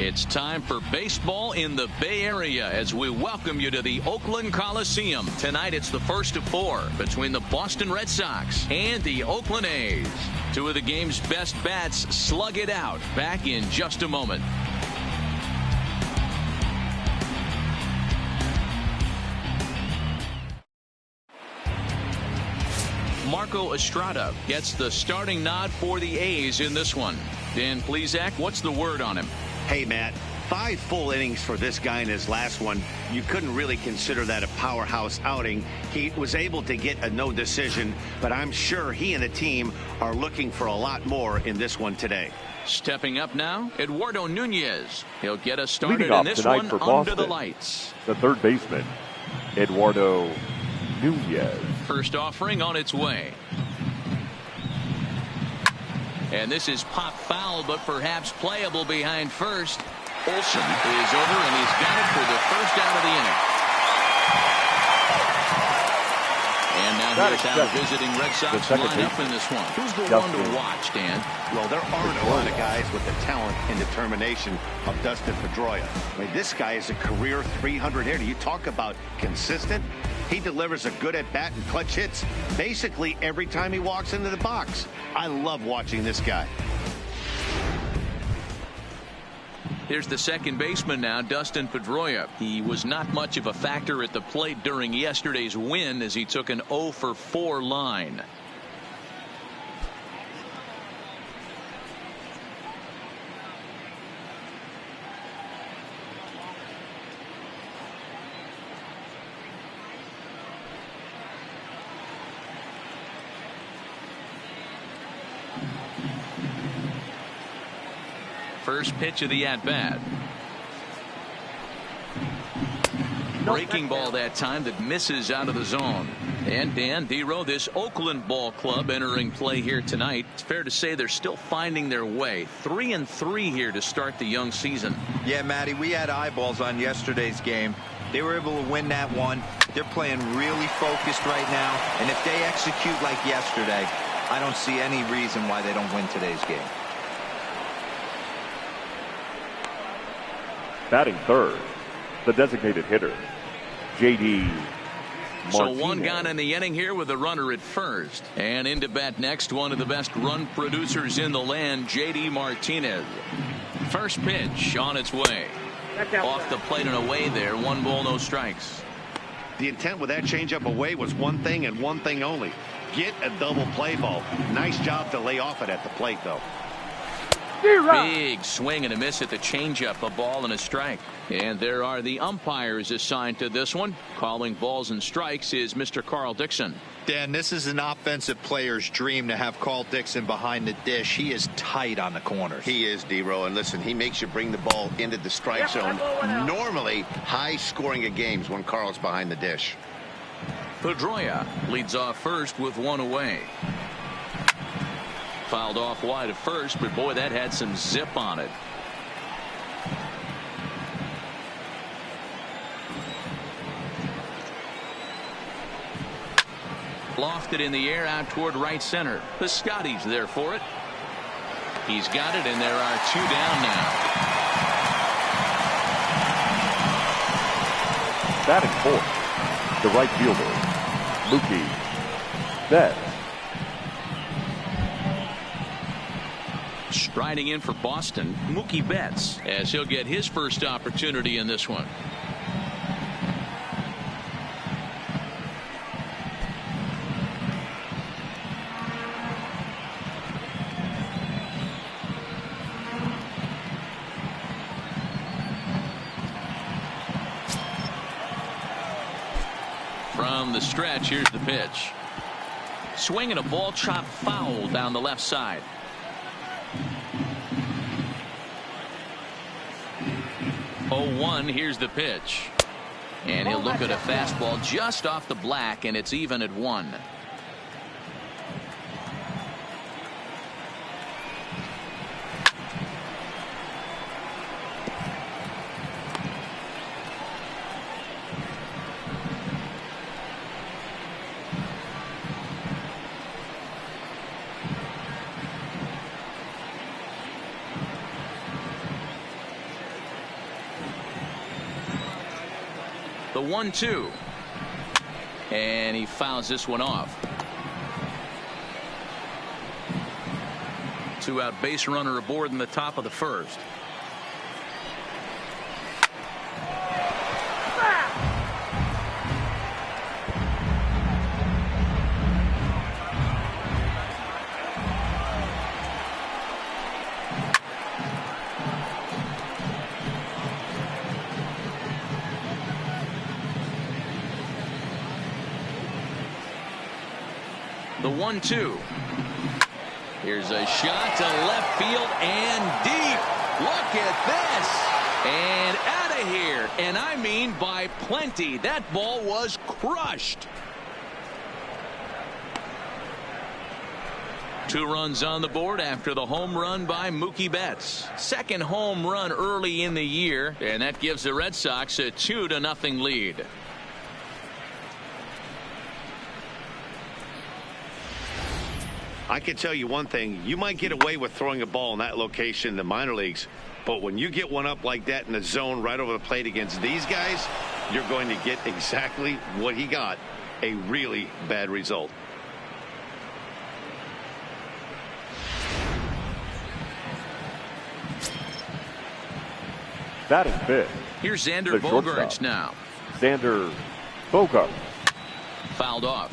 It's time for baseball in the Bay Area as we welcome you to the Oakland Coliseum. Tonight it's the first of 4 between the Boston Red Sox and the Oakland A's. 2 of the game's best bats slug it out. Back in just a moment. Marco Estrada gets the starting nod for the A's in this one. Dan Plesac, what's the word on him? Hey, Matt, 5 full innings for this guy in his last one. You couldn't really consider that a powerhouse outing. He was able to get a no decision, but I'm sure he and the team are looking for a lot more in this one today. Stepping up now, Eduardo Nunez. He'll get us started Leading off in this tonight one for under Boston, the lights. the third baseman, Eduardo Nunez. First offering on its way. And this is pop foul, but perhaps playable behind first. Olsen is over, and he's got it for the first out of the inning. And now here's how the visiting Red Sox line up in this one. Who's the one to watch, Dan? Well, there aren't a lot of guys with the talent and determination of Dustin Pedroia. I mean, this guy is a career 300 hitter. You talk about consistent. He delivers a good at-bat and clutch hits basically every time he walks into the box. I love watching this guy. Here's the second baseman now, Dustin Pedroia. He was not much of a factor at the plate during yesterday's win as he took an 0 for 4 line. First pitch of the at-bat. Breaking ball that time that misses out of the zone. And Dan, D-Row, this Oakland ball club entering play here tonight. It's fair to say they're still finding their way. 3-3 here to start the young season. Yeah, Matty, we had eyeballs on yesterday's game. They were able to win that one. They're playing really focused right now. And if they execute like yesterday, I don't see any reason why they don't win today's game. Batting third, the designated hitter, J.D. Martinez. So one gone in the inning here with a runner at first. And into bat next, one of the best run producers in the land, J.D. Martinez. First pitch on its way. Off the plate and away there. 1 ball, no strikes. The intent with that changeup away was one thing and one thing only. Get a double play ball. Nice job to lay off it at the plate, though. Big swing and a miss at the changeup, a ball and a strike. And there are the umpires assigned to this one. Calling balls and strikes is Mr. Carl Dixon. Dan, this is an offensive player's dream to have Carl Dixon behind the dish. He is tight on the corners. He is, D-Row, and listen, he makes you bring the ball into the strike zone. Normally high scoring of games when Carl's behind the dish. Pedroia leads off first with 1 away. Fouled off wide at first, but boy, that had some zip on it. Lofted in the air out toward right center. Piscotty's there for it. He's got it, and there are 2 down now. Batting fourth, the right fielder, Mookie Betts. Striding in for Boston, Mookie Betts, as he'll get his first opportunity in this one. From the stretch, here's the pitch. Swinging a ball chopped foul down the left side. Oh, here's the pitch. And he'll look at a fastball just off the black, and it's even at 1. The 1-2. And he fouls this one off. 2-out base runner aboard in the top of the first. The 1-2. Here's a shot to left field and deep. Look at this. And out of here. And I mean by plenty. That ball was crushed. 2 runs on the board after the home run by Mookie Betts. Second home run early in the year. And that gives the Red Sox a 2-0 lead. I can tell you one thing. You might get away with throwing a ball in that location in the minor leagues, but when you get one up like that in the zone right over the plate against these guys, you're going to get exactly what he got, a really bad result. Batting fifth. Here's Xander The Bogaerts shortstop, now. Xander Bogaerts. Fouled off.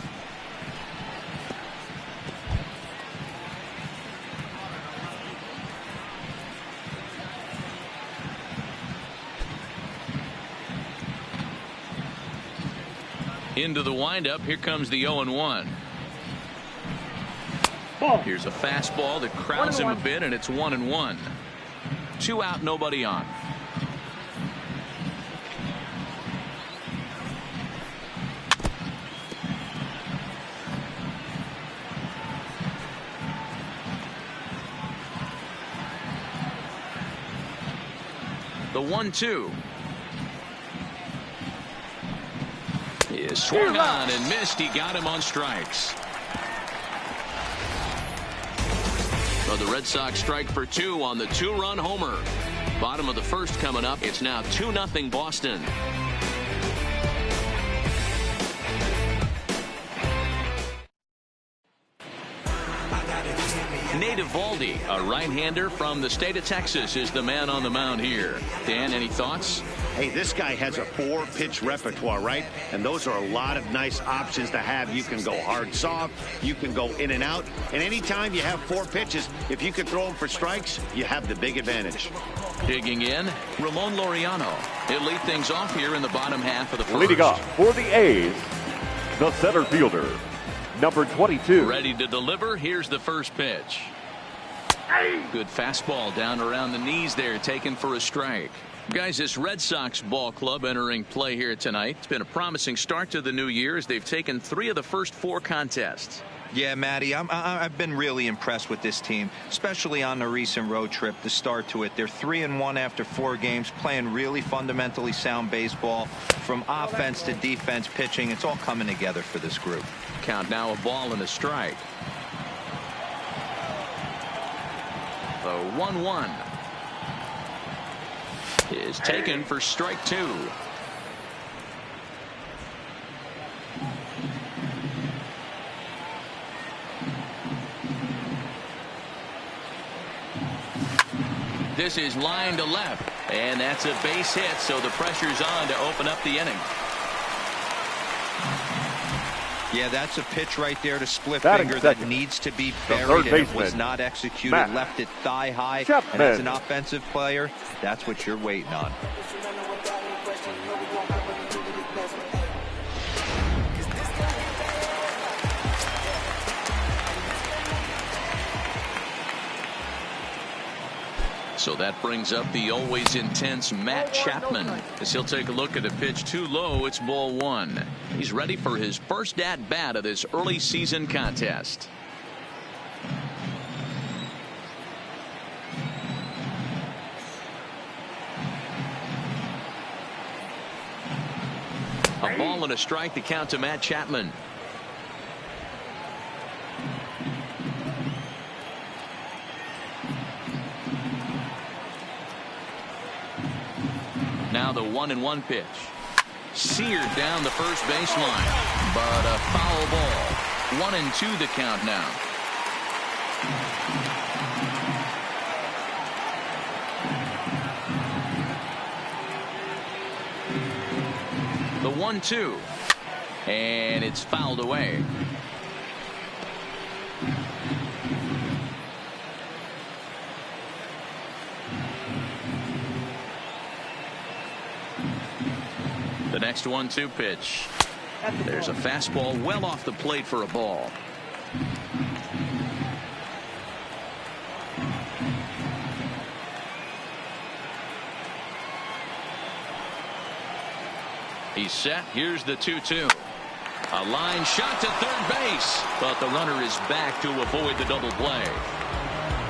Into the windup. Here comes the 0-1. Here's a fastball that crowds him a bit, and it's 1-1. 2 out, nobody on. The 1-2. Is swung on and missed. He got him on strikes. So the Red Sox strike for 2 on the 2-run homer. Bottom of the first coming up. It's now 2-0 Boston. Nate Eovaldi, a right-hander from the state of Texas, is the man on the mound here. Dan, any thoughts? Hey, this guy has a 4-pitch repertoire, right? And those are a lot of nice options to have. You can go hard, soft. You can go in and out. And anytime you have 4 pitches, if you can throw them for strikes, you have the big advantage. Digging in, Ramon Laureano. He'll lead things off here in the bottom half of the first. Leading off for the A's, the center fielder, number 22. Ready to deliver. Here's the first pitch. Good fastball down around the knees there, taken for a strike. Guys, this Red Sox ball club entering play here tonight. It's been a promising start to the new year as they've taken 3 of the first 4 contests. Yeah, Matty, I've been really impressed with this team, especially on the recent road trip, the start to it. They're 3-1 after 4 games, playing really fundamentally sound baseball. From offense to defense, pitching, it's all coming together for this group. Count now, a ball and a strike. The 1-1 is taken for strike 2. This is line to left, and that's a base hit, so the pressure's on to open up the inning. Yeah, that's a pitch right there to split Batting finger second, that needs to be the buried, third and it was baseman, not executed. Matt Left it thigh high, Chapman. and as an offensive player, that's what you're waiting on. So that brings up the always intense Matt Chapman as he'll take a look at a pitch too low. It's ball 1. He's ready for his first at bat of this early season contest. A ball and a strike to count to Matt Chapman. Now the 1-1 pitch. seared down the first baseline, but a foul ball. 1-2 the count now. The 1-2, and it's fouled away. The next 1-2 pitch. There's a fastball well off the plate for a ball. He's set. Here's the 2-2. A line shot to third base, but the runner is back to avoid the double play.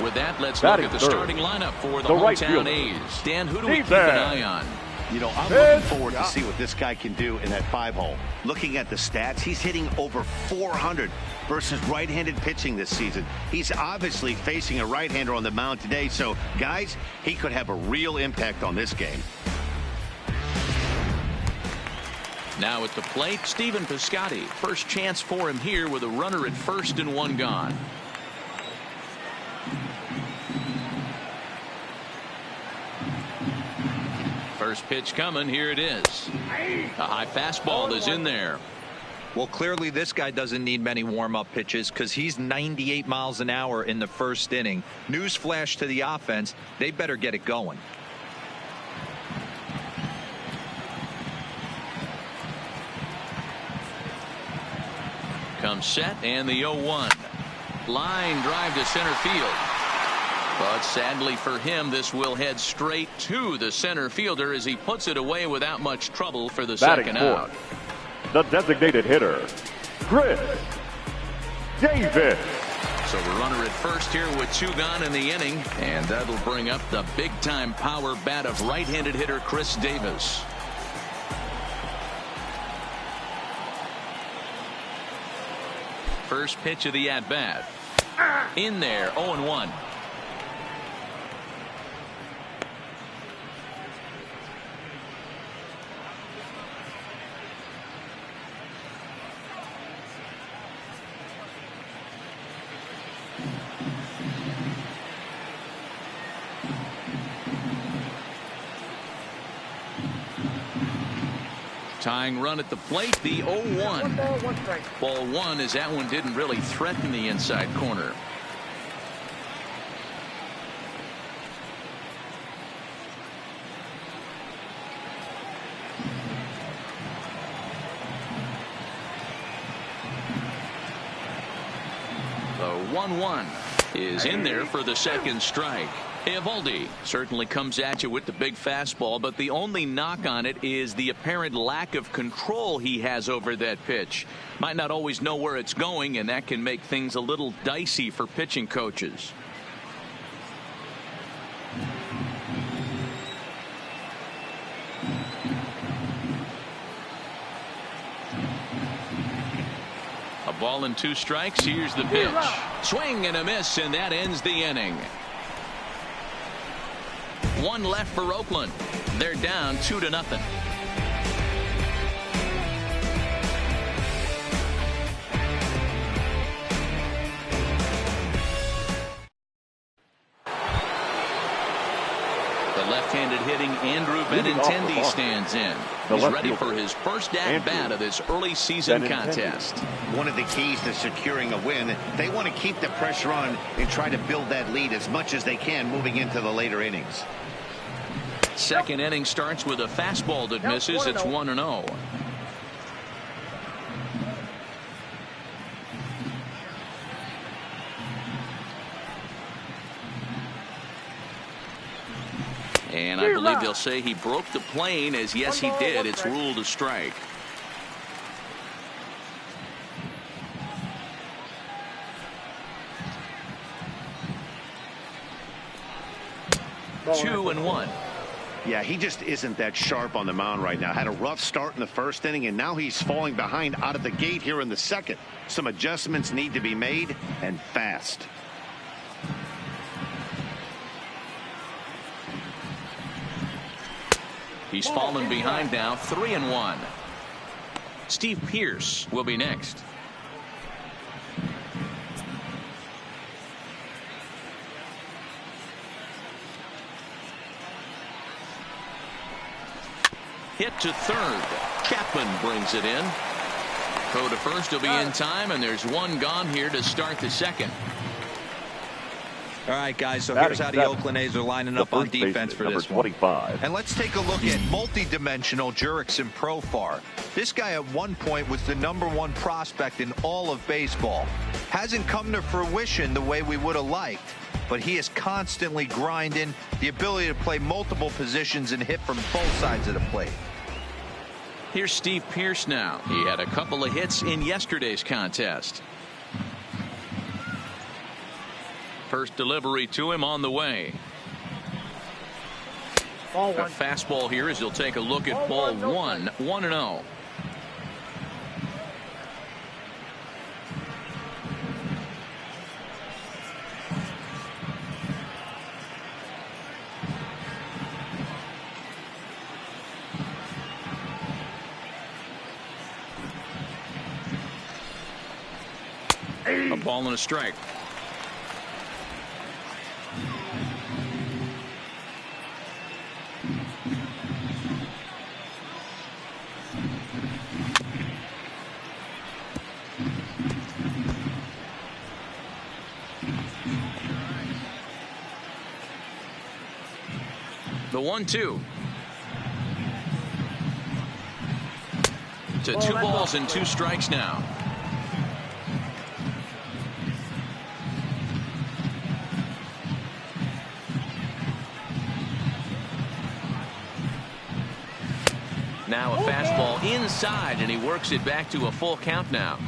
With that, let's look at the starting lineup for the hometown A's. Dan, who do we keep an eye on? You know, I'm looking forward to see what this guy can do in that 5-hole. Looking at the stats, he's hitting over 400 versus right-handed pitching this season. He's obviously facing a right-hander on the mound today, so guys, he could have a real impact on this game. Now at the plate, Stephen Piscotty. First chance for him here with a runner at first and one gone. First pitch coming. Here it is. A high fastball is in there. Well, clearly this guy doesn't need many warm-up pitches because he's 98 miles an hour in the first inning. Newsflash to the offense, they better get it going. Comes set, and the 0-1. Line drive to center field. But sadly for him, this will head straight to the center fielder as he puts it away without much trouble for the second out. The designated hitter, Chris Davis. So the runner at first here with two gone in the inning, and that'll bring up the big-time power bat of right-handed hitter Chris Davis. First pitch of the at-bat. In there, 0-1. Tying run at the plate, the 0-1. Ball one, as that one didn't really threaten the inside corner. The 1-1 is in there for the second strike. Eovaldi certainly comes at you with the big fastball, but the only knock on it is the apparent lack of control he has over that pitch. Might not always know where it's going, and that can make things a little dicey for pitching coaches. A ball and two strikes. Here's the pitch. Swing and a miss, and that ends the inning. One left for Oakland. They're down 2-0. The left-handed hitting Andrew Benintendi stands in. He's ready for his first at-bat of this early season contest. One of the keys to securing a win, they want to keep the pressure on and try to build that lead as much as they can moving into the later innings. Second inning starts with a fastball that misses. It's 1-0. And I believe they'll say he broke the plane, as yes he did. It's ruled a strike. Two and one. Yeah, he just isn't that sharp on the mound right now. Had a rough start in the first inning, and now he's falling behind out of the gate here in the second. Some adjustments need to be made, and fast. He's fallen behind now, 3-1. Steve Pearce will be next. Hit to third. Chapman brings it in. Throw to first will be in time, and there's one gone here to start the second. All right, guys, so here's how the Oakland A's are lining up on defense for this one. And let's take a look at multi-dimensional Jurickson Profar. This guy at one point was the #1 prospect in all of baseball. Hasn't come to fruition the way we would have liked, but he is constantly grinding, the ability to play multiple positions and hit from both sides of the plate. Here's Steve Pearce now. He had a couple of hits in yesterday's contest. First delivery to him on the way. A fastball here as he'll take a look at ball one. 1-0. A ball and a strike. The 1-2. To 2 balls and 2 strikes now. Now a fastball inside, and he works it back to a full count now.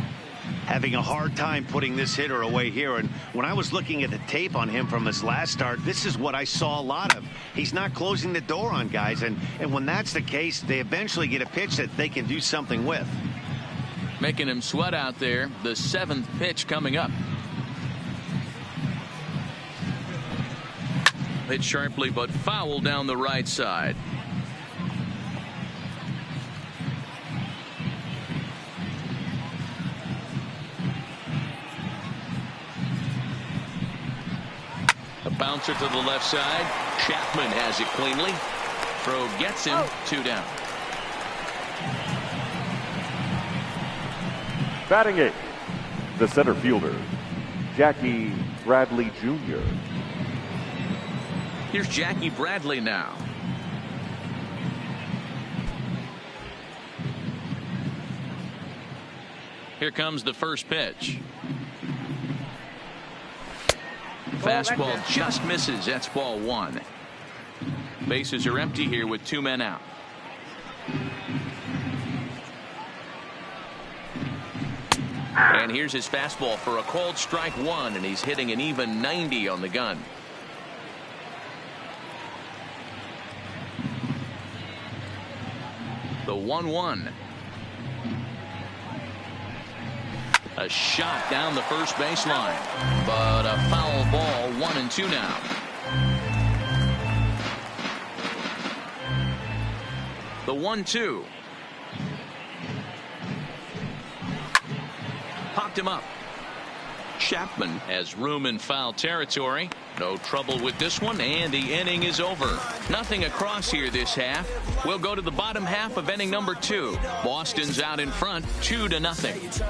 Having a hard time putting this hitter away here, and when I was looking at the tape on him from his last start, this is what I saw a lot of. He's not closing the door on guys, and when that's the case, they eventually get a pitch that they can do something with. Making him sweat out there. The 7th pitch coming up. Hit sharply but foul down the right side. Bouncer to the left side. Chapman has it cleanly. Throw gets him. 2 down. Batting 8th, the center fielder, Jackie Bradley Jr. Here's Jackie Bradley now. Here comes the first pitch. Fastball just misses. That's ball 1. Bases are empty here with 2 men out. And here's his fastball for a called strike 1, and he's hitting an even 90 on the gun. The 1-1. A shot down the first baseline, but a foul ball. 1-2 now. The 1-2. Popped him up. Chapman has room in foul territory. No trouble with this one, and the inning is over. Nothing across here this half. We'll go to the bottom half of inning number 2. Boston's out in front, 2-0.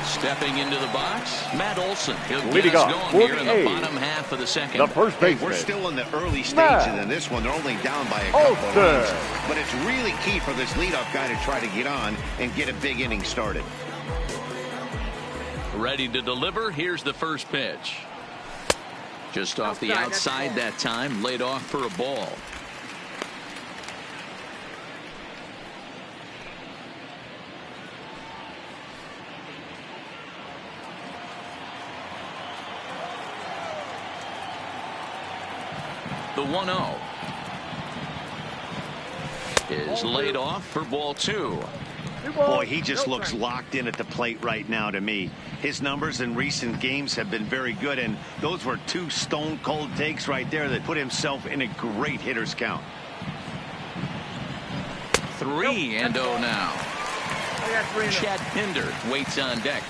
Stepping into the box, Matt Olson. He'll get us going here in the bottom half of the second. The first baseman. We're still in the early stages in this one. They're only down by a couple of runs. But it's really key for this leadoff guy to try to get on and get a big inning started. Ready to deliver. Here's the first pitch. Just off the outside that time. Laid off for a ball. The 1-0 is laid off for ball 2. Boy, he just looks locked in at the plate right now to me. His numbers in recent games have been very good, and those were two stone-cold takes right there that put himself in a great hitter's count. 3-0 now. Chad Pinder waits on deck.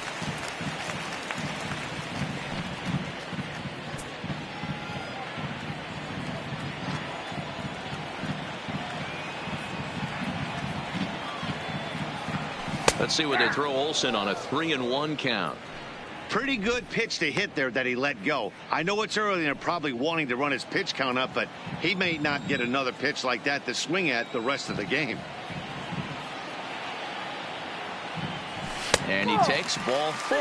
Let's see what they throw Olsen on a 3-1 count. Pretty good pitch to hit there that he let go. I know it's early and they're probably wanting to run his pitch count up, but he may not get another pitch like that to swing at the rest of the game. And he takes ball 4.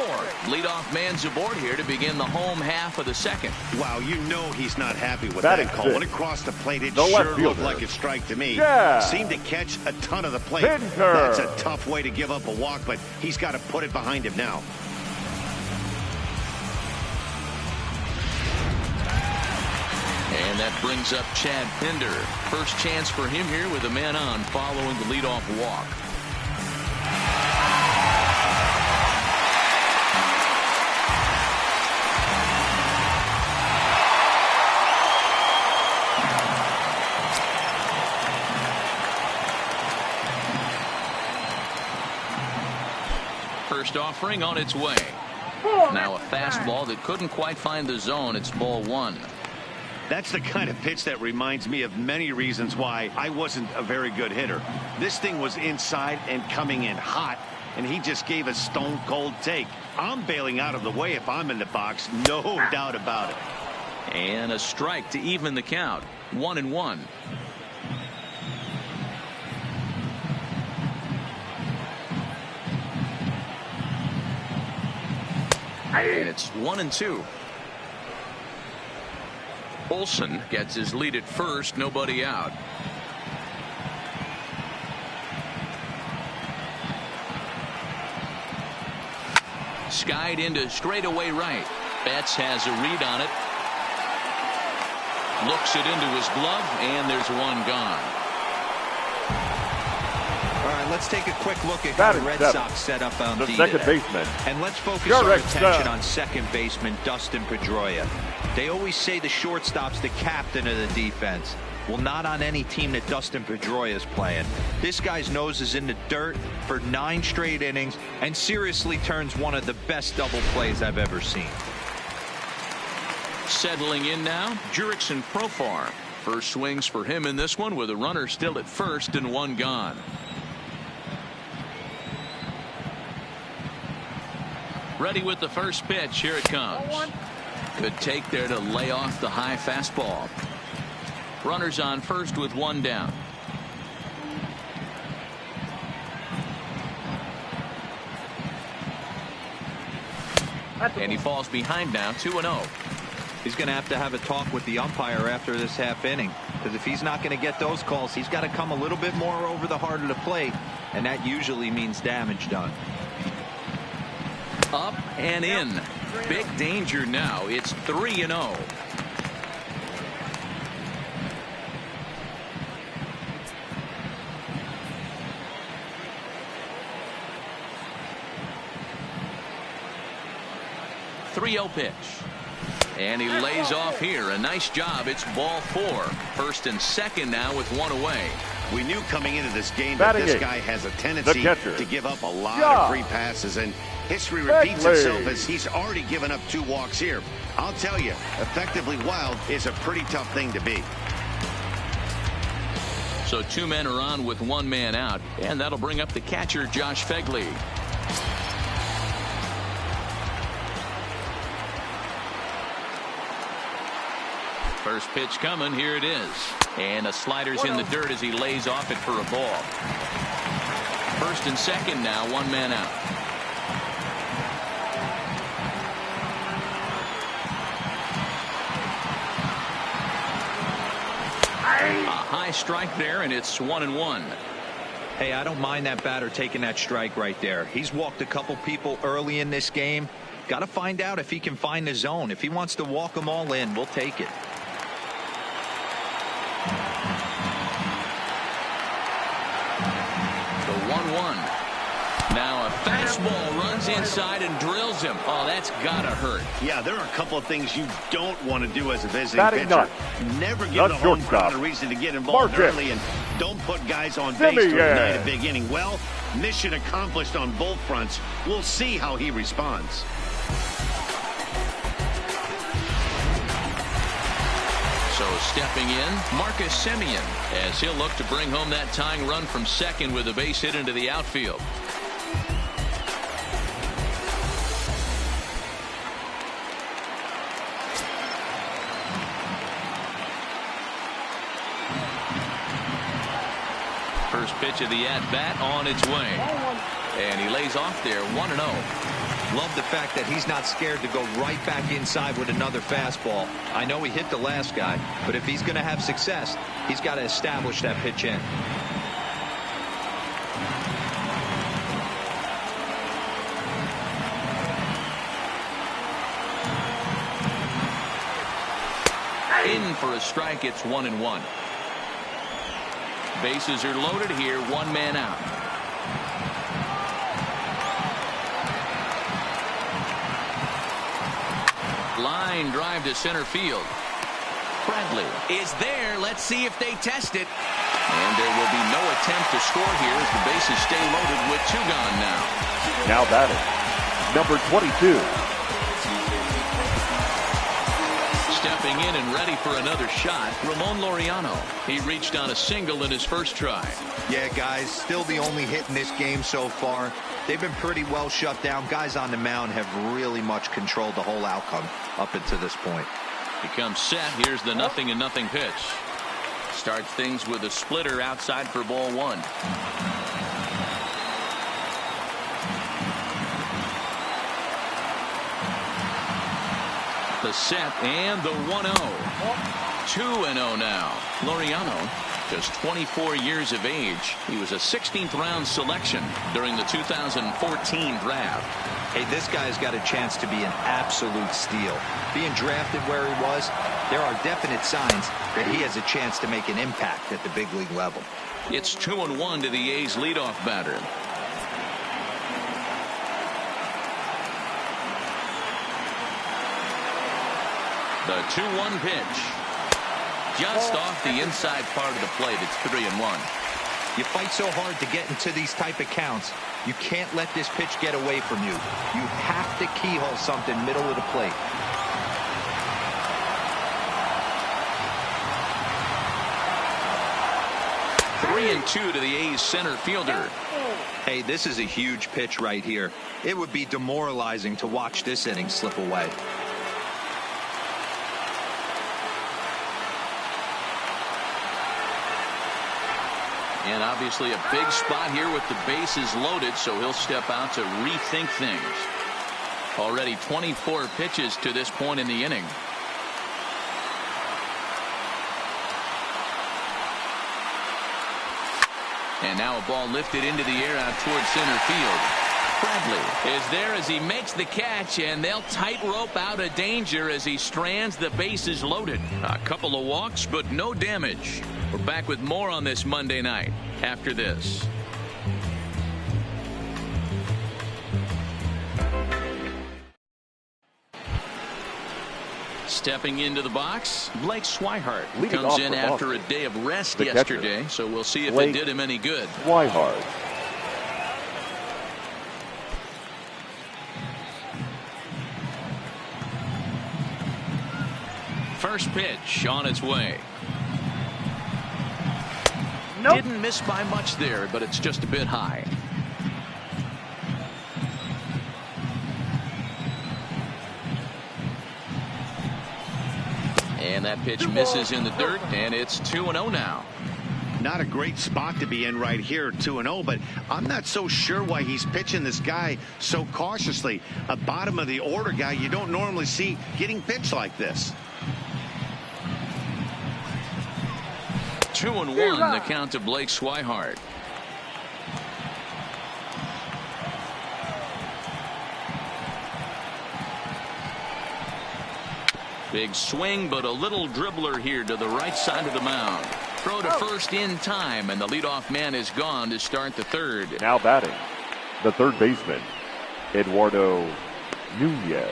Leadoff man's aboard here to begin the home half of the second. Wow, you know he's not happy with That that is call. it. When it crossed the plate, it The sure left looked fielder. like a strike to me. Yeah. Seemed to catch a ton of the plate. Pinder. That's a tough way to give up a walk, but he's got to put it behind him now. And that brings up Chad Pinder. First chance for him here with a man on following the leadoff walk. First offering on its way. Now a fastball that couldn't quite find the zone. It's ball 1. That's the kind of pitch that reminds me of many reasons why I wasn't a very good hitter. This thing was inside and coming in hot, and he just gave a stone-cold take. I'm bailing out of the way if I'm in the box, no doubt about it. And a strike to even the count. 1-1. And it's 1-2. Olsen gets his lead at first, nobody out. Skied into straightaway right. Betts has a read on it. Looks it into his glove, and there's one gone. All right, let's take a quick look at That how the is Red seven. Sox set up on The D second today. baseman. And let's focus Your our next attention up. on second baseman Dustin Pedroia. They always say the shortstop's the captain of the defense. Well, not on any team that Dustin Pedroia is playing. This guy's nose is in the dirt for 9 straight innings and seriously turns one of the best double plays I've ever seen. Settling in now, Jurickson Profar. First swings for him in this one with a runner still at first and one gone. Ready with the first pitch. Here it comes. Good take there to lay off the high fastball. Runners on first with one down. And he falls behind now, 2-0. He's going to have a talk with the umpire after this half inning, because if he's not going to get those calls, he's got to come a little bit more over the heart of the plate, and that usually means damage done. Up and in. Big danger now. It's 3-0. Pitch. And he lays off here. A nice job. It's ball 4. First and second now with one away. We knew coming into this game that Batting this eight. guy has a tendency catcher. to give up a lot Yeah. of free passes, and history repeats Beckley. itself as he's already given up 2 walks here. I'll tell you, effectively wild is a pretty tough thing to be. So 2 men are on with 1 man out, and that'll bring up the catcher, Josh Fegley. First pitch coming. Here it is. And a slider's in the dirt as he lays off it for a ball. First and second now, 1 man out. A high strike there, and it's 1-1. Hey, I don't mind that batter taking that strike right there. He's walked a couple people early in this game. Got to find out if he can find the zone. If he wants to walk them all in, we'll take it. The 1-1. Now a fastball runs inside and drills him. Oh, that's gotta hurt. Yeah, there are a couple of things you don't want to do as a visiting Batting pitcher. nut. Never give the home crowd a reason to get involved early, and don't put guys on base to ignite a big inning. Well, mission accomplished on both fronts. We'll see how he responds. So stepping in, Marcus Semien, as he'll look to bring home that tying run from second with a base hit into the outfield. First pitch of the at-bat on its way. And he lays off there 1-0. Love the fact that he's not scared to go right back inside with another fastball. I know he hit the last guy, but if he's going to have success, he's got to establish that pitch in. In for a strike, it's 1-1. Bases are loaded here, one man out. Line drive to center field. Bradley is there. Let's see if they test it. And there will be no attempt to score here as the bases stay loaded with two gone now. Now batting, number 22. Stepping in and ready for another shot, Ramon Laureano. He reached on a single in his first try. Yeah, guys, still the only hit in this game so far. They've been pretty well shut down. Guys on the mound have really much controlled the whole outcome up until this point. Becomes set. Here's the 0-0 pitch. Starts things with a splitter outside for ball one. The set and the 1-0. 2-0 now. Laureano, just 24 years of age. He was a 16th round selection during the 2014 draft. Hey, this guy's got a chance to be an absolute steal. Being drafted where he was, there are definite signs that he has a chance to make an impact at the big league level. It's 2-1 to the A's leadoff batter. The 2-1 pitch. Just off the inside part of the plate. It's 3-1. You fight so hard to get into these type of counts. You can't let this pitch get away from you. You have to keyhole something middle of the plate. Three and 2 to the A's center fielder. Hey, this is a huge pitch right here. It would be demoralizing to watch this inning slip away. And obviously a big spot here with the bases loaded, so he'll step out to rethink things. Already 24 pitches to this point in the inning. And now a ball lifted into the air out towards center field. Bradley is there as he makes the catch, and they'll tightrope out of danger as he strands the bases loaded. A couple of walks, but no damage. We're back with more on this Monday night after this. Stepping into the box, Blake Swihart comes in after a day of rest yesterday, so we'll see if it did him any good. Swihart. First pitch on its way. Didn't miss by much there, but it's just a bit high. And that pitch misses in the dirt, and it's 2-0 now. Not a great spot to be in right here, 2-0, but I'm not so sure why he's pitching this guy so cautiously. A bottom of the order guy you don't normally see getting pitched like this. 2-1 the count to Blake Swihart. Big swing, but a little dribbler here to the right side of the mound. Throw to first in time, and the leadoff man is gone to start the third. Now batting, the third baseman, Eduardo Nunez.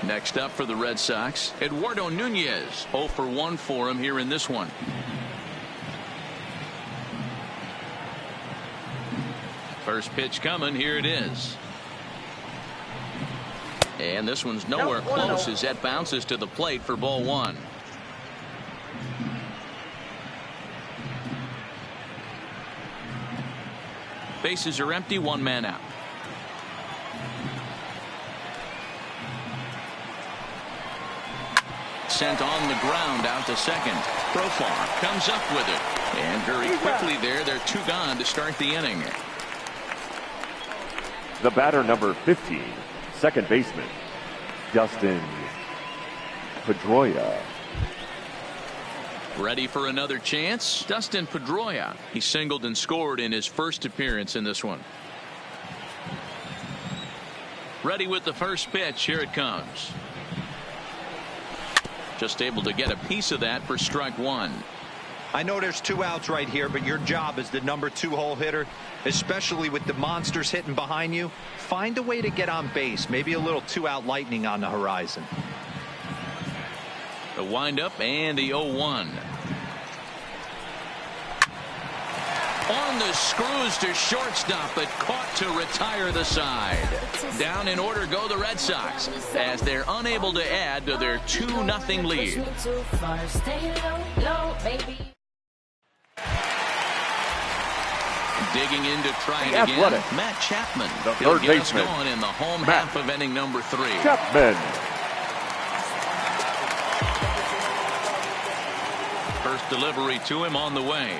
Next up for the Red Sox, Eduardo Nunez. 0 for 1 for him here in this one. First pitch coming. Here it is. And this one's nowhere close as that bounces to the plate for ball one. Bases are empty, one man out. Sent on the ground out to second. Profar comes up with it. And very quickly there, they're two gone to start the inning. The batter, number 15, second baseman, Dustin Pedroia. Ready for another chance? Dustin Pedroia. He singled and scored in his first appearance in this one. Ready with the first pitch. Here it comes. Just able to get a piece of that for strike one. I know there's 2 outs right here, but your job as the number 2 hole hitter, especially with the monsters hitting behind you, find a way to get on base. Maybe a little 2-out lightning on the horizon. The windup and the 0-1. On the screws to shortstop, but caught to retire the side. Down in order go the Red Sox as they're unable to add to their 2-0 lead. Digging in to try it again. Matt Chapman. The He'll third get us baseman. going in the home half of inning number 3. Chapman. First delivery to him on the way.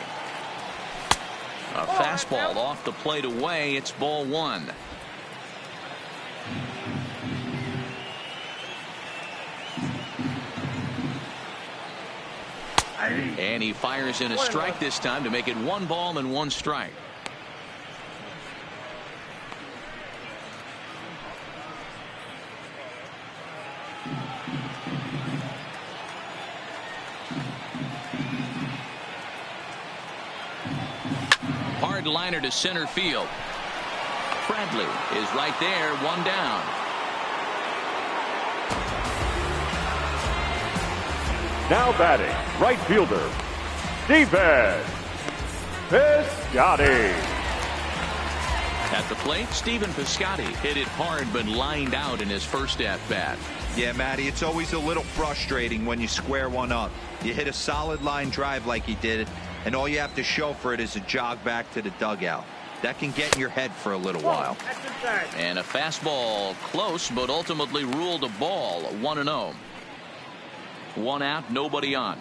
A fastball off the plate away. It's ball one. And he fires in a strike this time to make it 1 ball and 1 strike. Hard liner to center field. Bradley is right there, 1 down. Now batting, right fielder, Stephen Piscotty. At the plate, Stephen Piscotty hit it hard but lined out in his first at-bat. Yeah, Matty, it's always a little frustrating when you square one up. You hit a solid line drive like he did, and all you have to show for it is a jog back to the dugout. That can get in your head for a little while. And a fastball close, but ultimately ruled a ball. 1-0. 1 out, nobody on.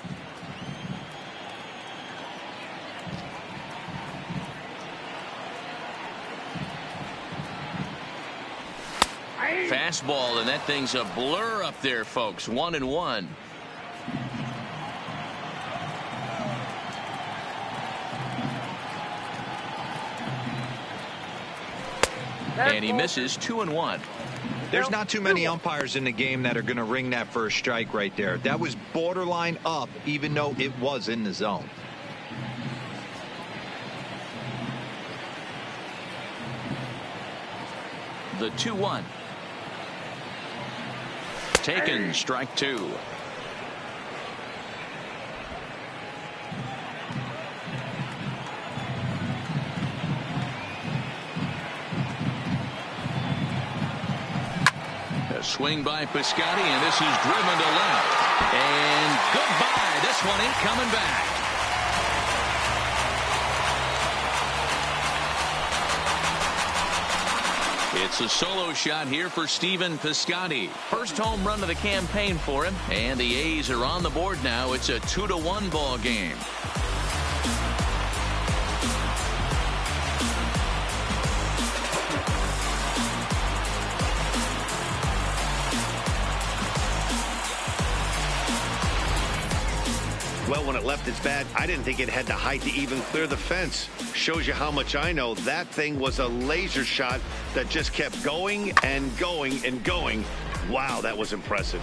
Fastball, and that thing's a blur up there, folks. 1-1. And he misses. 2-1. There's not too many umpires in the game that are going to ring that first strike right there. That was borderline up, even though it was in the zone. The 2-1. Taken, strike 2. A swing by Piscotty, and this is driven to left. And goodbye. This one ain't coming back. It's a solo shot here for Stephen Piscotty. First home run of the campaign for him, and the A's are on the board now. It's a 2-1 ball game. Well, when it left its bat, I didn't think it had the height to even clear the fence. Shows you how much I know. That thing was a laser shot that just kept going and going and going. Wow, that was impressive.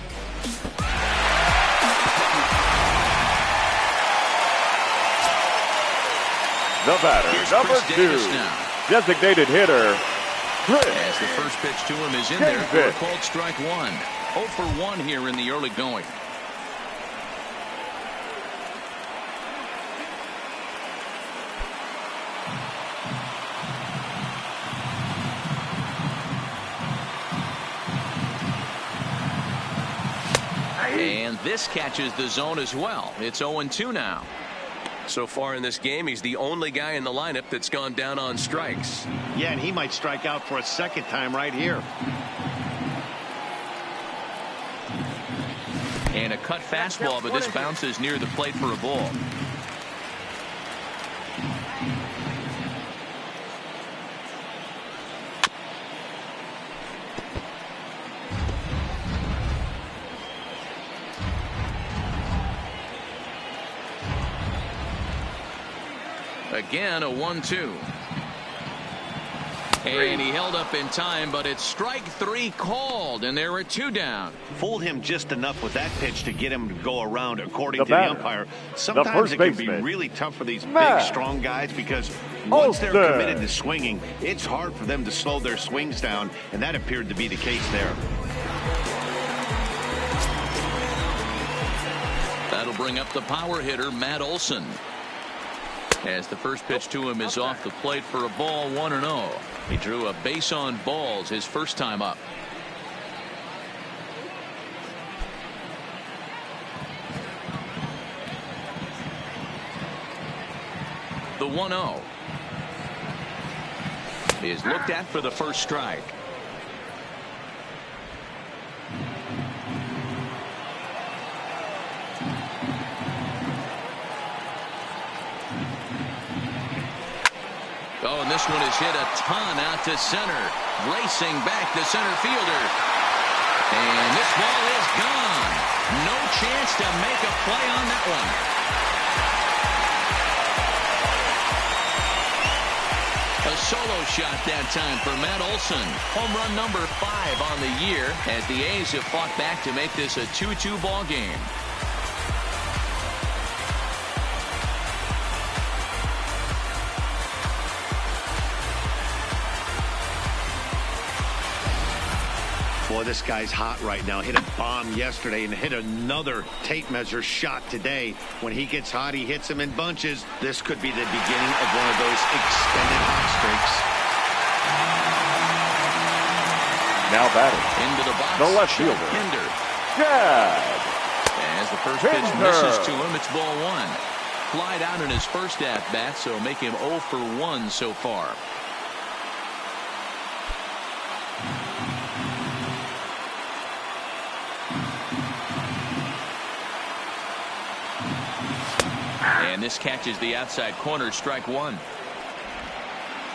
The batter, Here's number Chris 2, Davis now. designated hitter, Chris. As the first pitch to him is in there for a called strike one. 0 for 1 here in the early going. And this catches the zone as well. It's 0-2 now. So far in this game, he's the only guy in the lineup that's gone down on strikes. Yeah, and he might strike out for a second time right here. And a cut fastball, but this bounces near the plate for a ball. Again, a 1-2. And he held up in time, but it's strike 3 called, and there are 2 down. Fooled him just enough with that pitch to get him to go around, according The to the batter, umpire. the Sometimes first it can be baseman, really tough for these big, Matt strong guys because once they're Olson. committed to swinging, it's hard for them to slow their swings down, and that appeared to be the case there. That'll bring up the power hitter, Matt Olson. As the first pitch to him is off the plate for a ball, 1-0. He drew a base on balls his first time up. The 1-0 is looked at for the first strike. Oh, and this one is hit a ton out to center. Racing back the center fielder. And this ball is gone. No chance to make a play on that one. A solo shot that time for Matt Olson. Home run number 5 on the year as the A's have fought back to make this a 2-2 ball game. Boy, this guy's hot right now. Hit a bomb yesterday and hit another tape measure shot today. When he gets hot, he hits them in bunches. This could be the beginning of one of those extended hot streaks. Now batting, Into the box. the left fielder, Hinder. Chad. As the first pitch Hinder. misses to him, it's ball 1. Flied out in his first at-bat, so make him 0 for 1 so far. And this catches the outside corner, strike 1.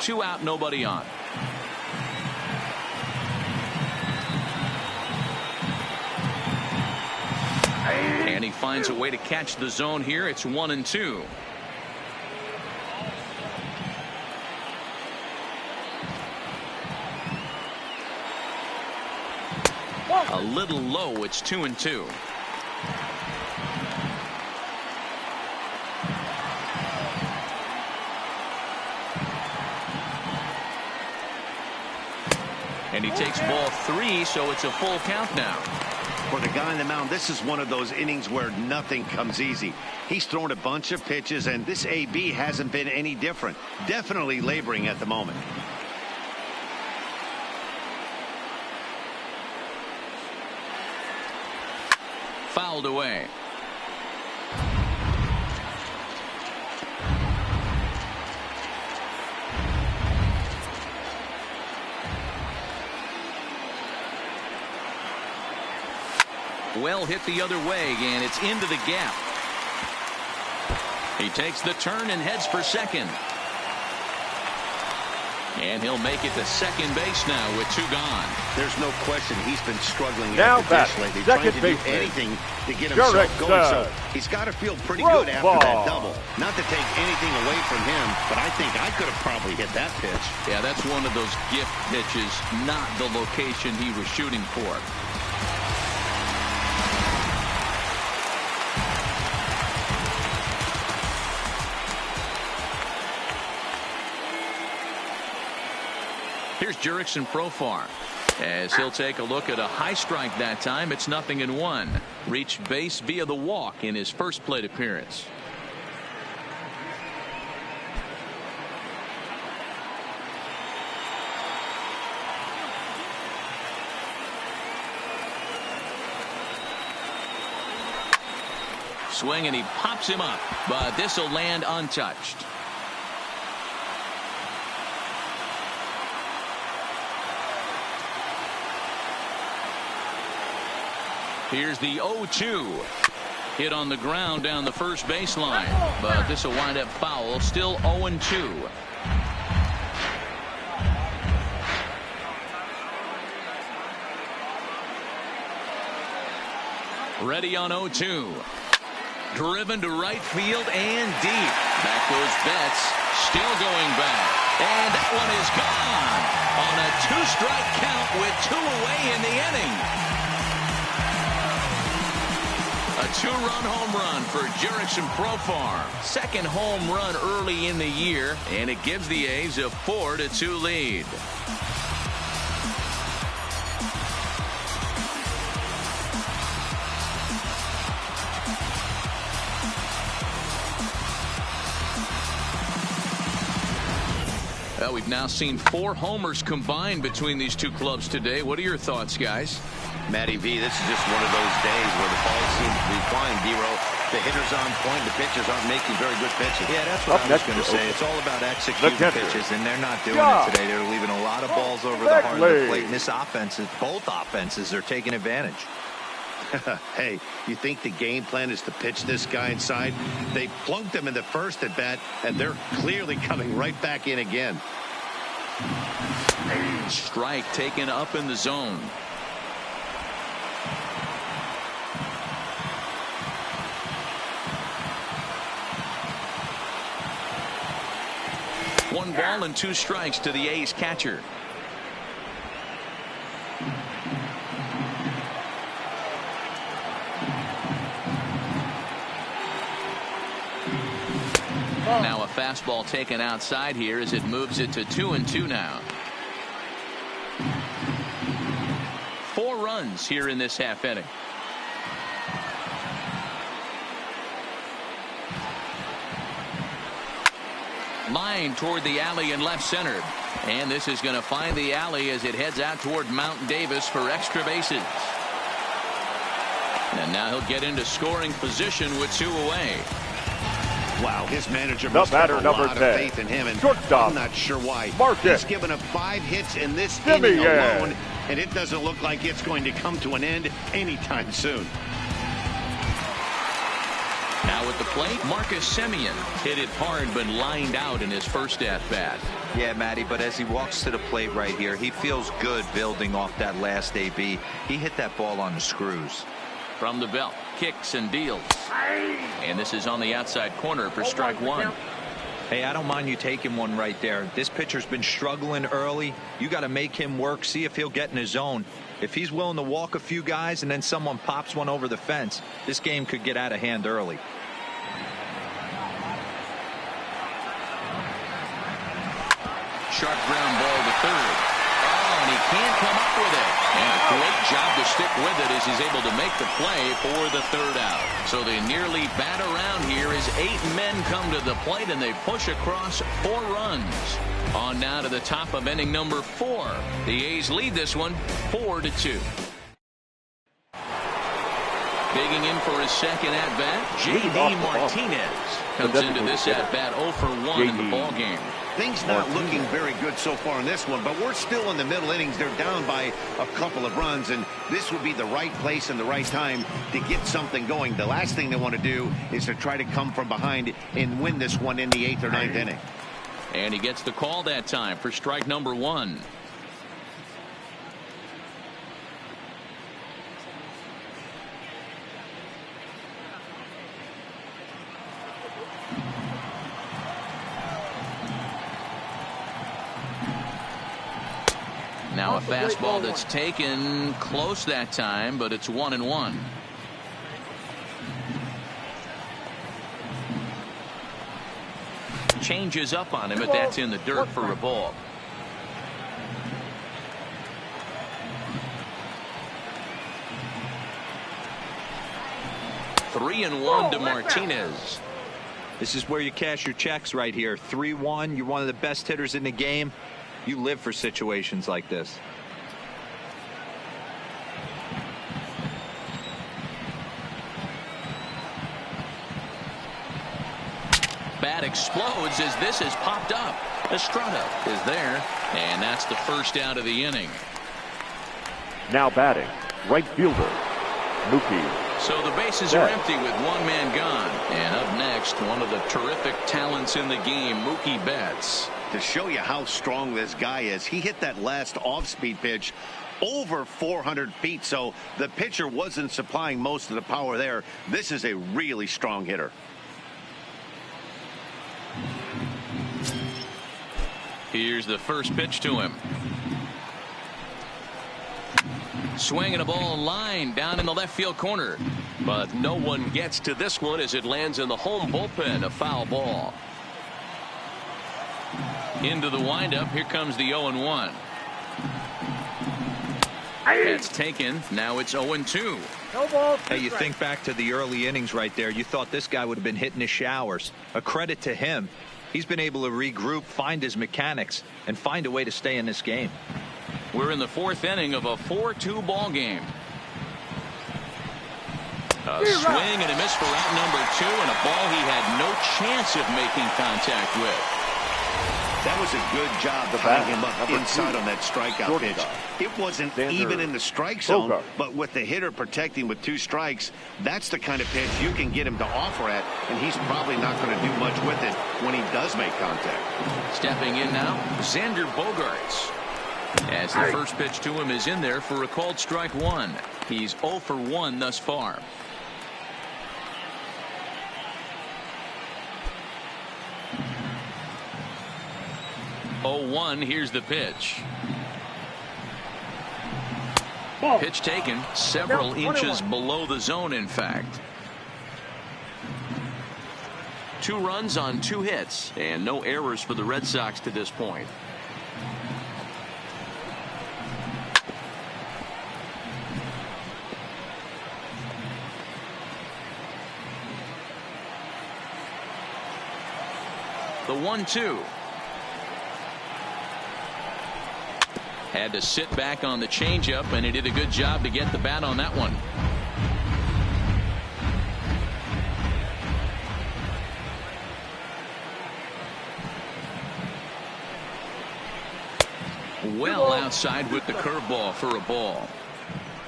2 out, nobody on. And he finds a way to catch the zone here. It's 1-2. A little low. It's 2-2. And he takes ball 3, so it's a full count now. For the guy on the mound, this is one of those innings where nothing comes easy. He's thrown a bunch of pitches, and this AB hasn't been any different. Definitely laboring at the moment. Fouled away. Well hit the other way, and it's into the gap. He takes the turn and heads for second. And he'll make it to second base now with 2 gone. There's no question he's been struggling Now at the dish lately, trying to do baseman, anything to get himself going. So he's got to feel pretty good after that double. Not to take anything away from him, but I think I could have probably hit that pitch. Yeah, that's one of those gift pitches, not the location he was shooting for. Here's Jurickson Profar as he'll take a look at a high strike that time. It's 0-1. Reached base via the walk in his first plate appearance. Swing and he pops him up, but this will land untouched. Here's the 0-2. Hit on the ground down the first baseline, but this will wind up foul. Still 0-2. Ready on 0-2. Driven to right field and deep. Back goes Betts. Still going back. And that one is gone on a 2-strike count with 2 away in the inning. A 2-run home run for Jurickson Profar. Second home run early in the year, and it gives the A's a 4-2 lead. Well, we've now seen 4 homers combined between these two clubs today. What are your thoughts, guys? Matty V, this is just one of those days where the ball seems to be flying, D-Row. The hitter's on point, the pitchers aren't making very good pitches. Yeah, that's what I was going to say. It's all about executing pitches, and they're not doing it today. They're leaving a lot of balls over the heart of the plate, and this offense, both offenses are taking advantage. Hey, you think the game plan is to pitch this guy inside? They plunked him in the first at bat, and they're clearly coming right back in again. Strike taken up in the zone. One ball and 2 strikes to the A's catcher. Now a fastball taken outside here as it moves it to 2-2 now. 4 runs here in this half inning. Line toward the alley in left center. And this is going to find the alley as it heads out toward Mount Davis for extra bases. And now he'll get into scoring position with 2 away. Wow, his manager must have a lot of faith in him, and I'm not sure why. He's given up 5 hits in this inning alone, and it doesn't look like it's going to come to an end anytime soon. Now at the plate, Marcus Semien hit it hard but lined out in his first at-bat. Yeah, Matty, but as he walks to the plate right here, he feels good building off that last AB. He hit that ball on the screws. From the belt, kicks and deals. And this is on the outside corner for strike 1. Hey, I don't mind you taking one right there. This pitcher's been struggling early. You got to make him work, see if he'll get in his zone. If he's willing to walk a few guys and then someone pops one over the fence, this game could get out of hand early. Sharp ground ball to third. Oh, and he can't come up with it. And a great job to stick with it as he's able to make the play for the 3rd out. So they nearly bat around here as 8 men come to the plate and they push across 4 runs. On now to the top of inning number 4. The A's lead this one 4-2. Digging in for his second at-bat, J.D. Martinez comes into this at-bat 0 for 1 in the ballgame. Things not looking very good so far in this one, but we're still in the middle innings. They're down by a couple of runs, and this would be the right place and the right time to get something going. The last thing they want to do is to try to come from behind and win this one in the 8th or 9th inning. And he gets the call that time for strike number 1. Now a fastball that's taken close that time, but it's 1-1. Changes up on him, but that's in the dirt for a ball. 3-1 to Martinez. This is where you cash your checks right here. 3-1. You're one of the best hitters in the game. You live for situations like this. Bat explodes as this has popped up. Estrada is there, and that's the first out of the inning. Now batting, right fielder, Mookie. So the bases are empty with one man gone. And up next, one of the terrific talents in the game, Mookie Betts. To show you how strong this guy is, he hit that last off-speed pitch over 400 feet, so the pitcher wasn't supplying most of the power there. This is a really strong hitter. Here's the first pitch to him. Swinging a ball line down in the left field corner. But no one gets to this one as it lands in the home bullpen. A foul ball. Into the windup. Here comes the 0-1. That's taken. Now it's 0-2. Hey, you think back to the early innings right there. You thought this guy would have been hitting his showers. A credit to him. He's been able to regroup, find his mechanics, and find a way to stay in this game. We're in the fourth inning of a 4-2 ball game. A swing and a miss for out number 2, and a ball he had no chance of making contact with. That was a good job tying him up inside on that strikeout pitch. It wasn't even in the strike zone, but with the hitter protecting with 2 strikes, that's the kind of pitch you can get him to offer at, and he's probably not going to do much with it when he does make contact. Stepping in now, Xander Bogaerts. As the first pitch to him is in there for a called strike 1. He's 0 for 1 thus far. Oh, here's the pitch. Pitch taken several inches below the zone, in fact. 2 runs on 2 hits and no errors for the Red Sox to this point. The 1-2. Had to sit back on the changeup, and he did a good job to get the bat on that one. Well outside with the curveball for a ball.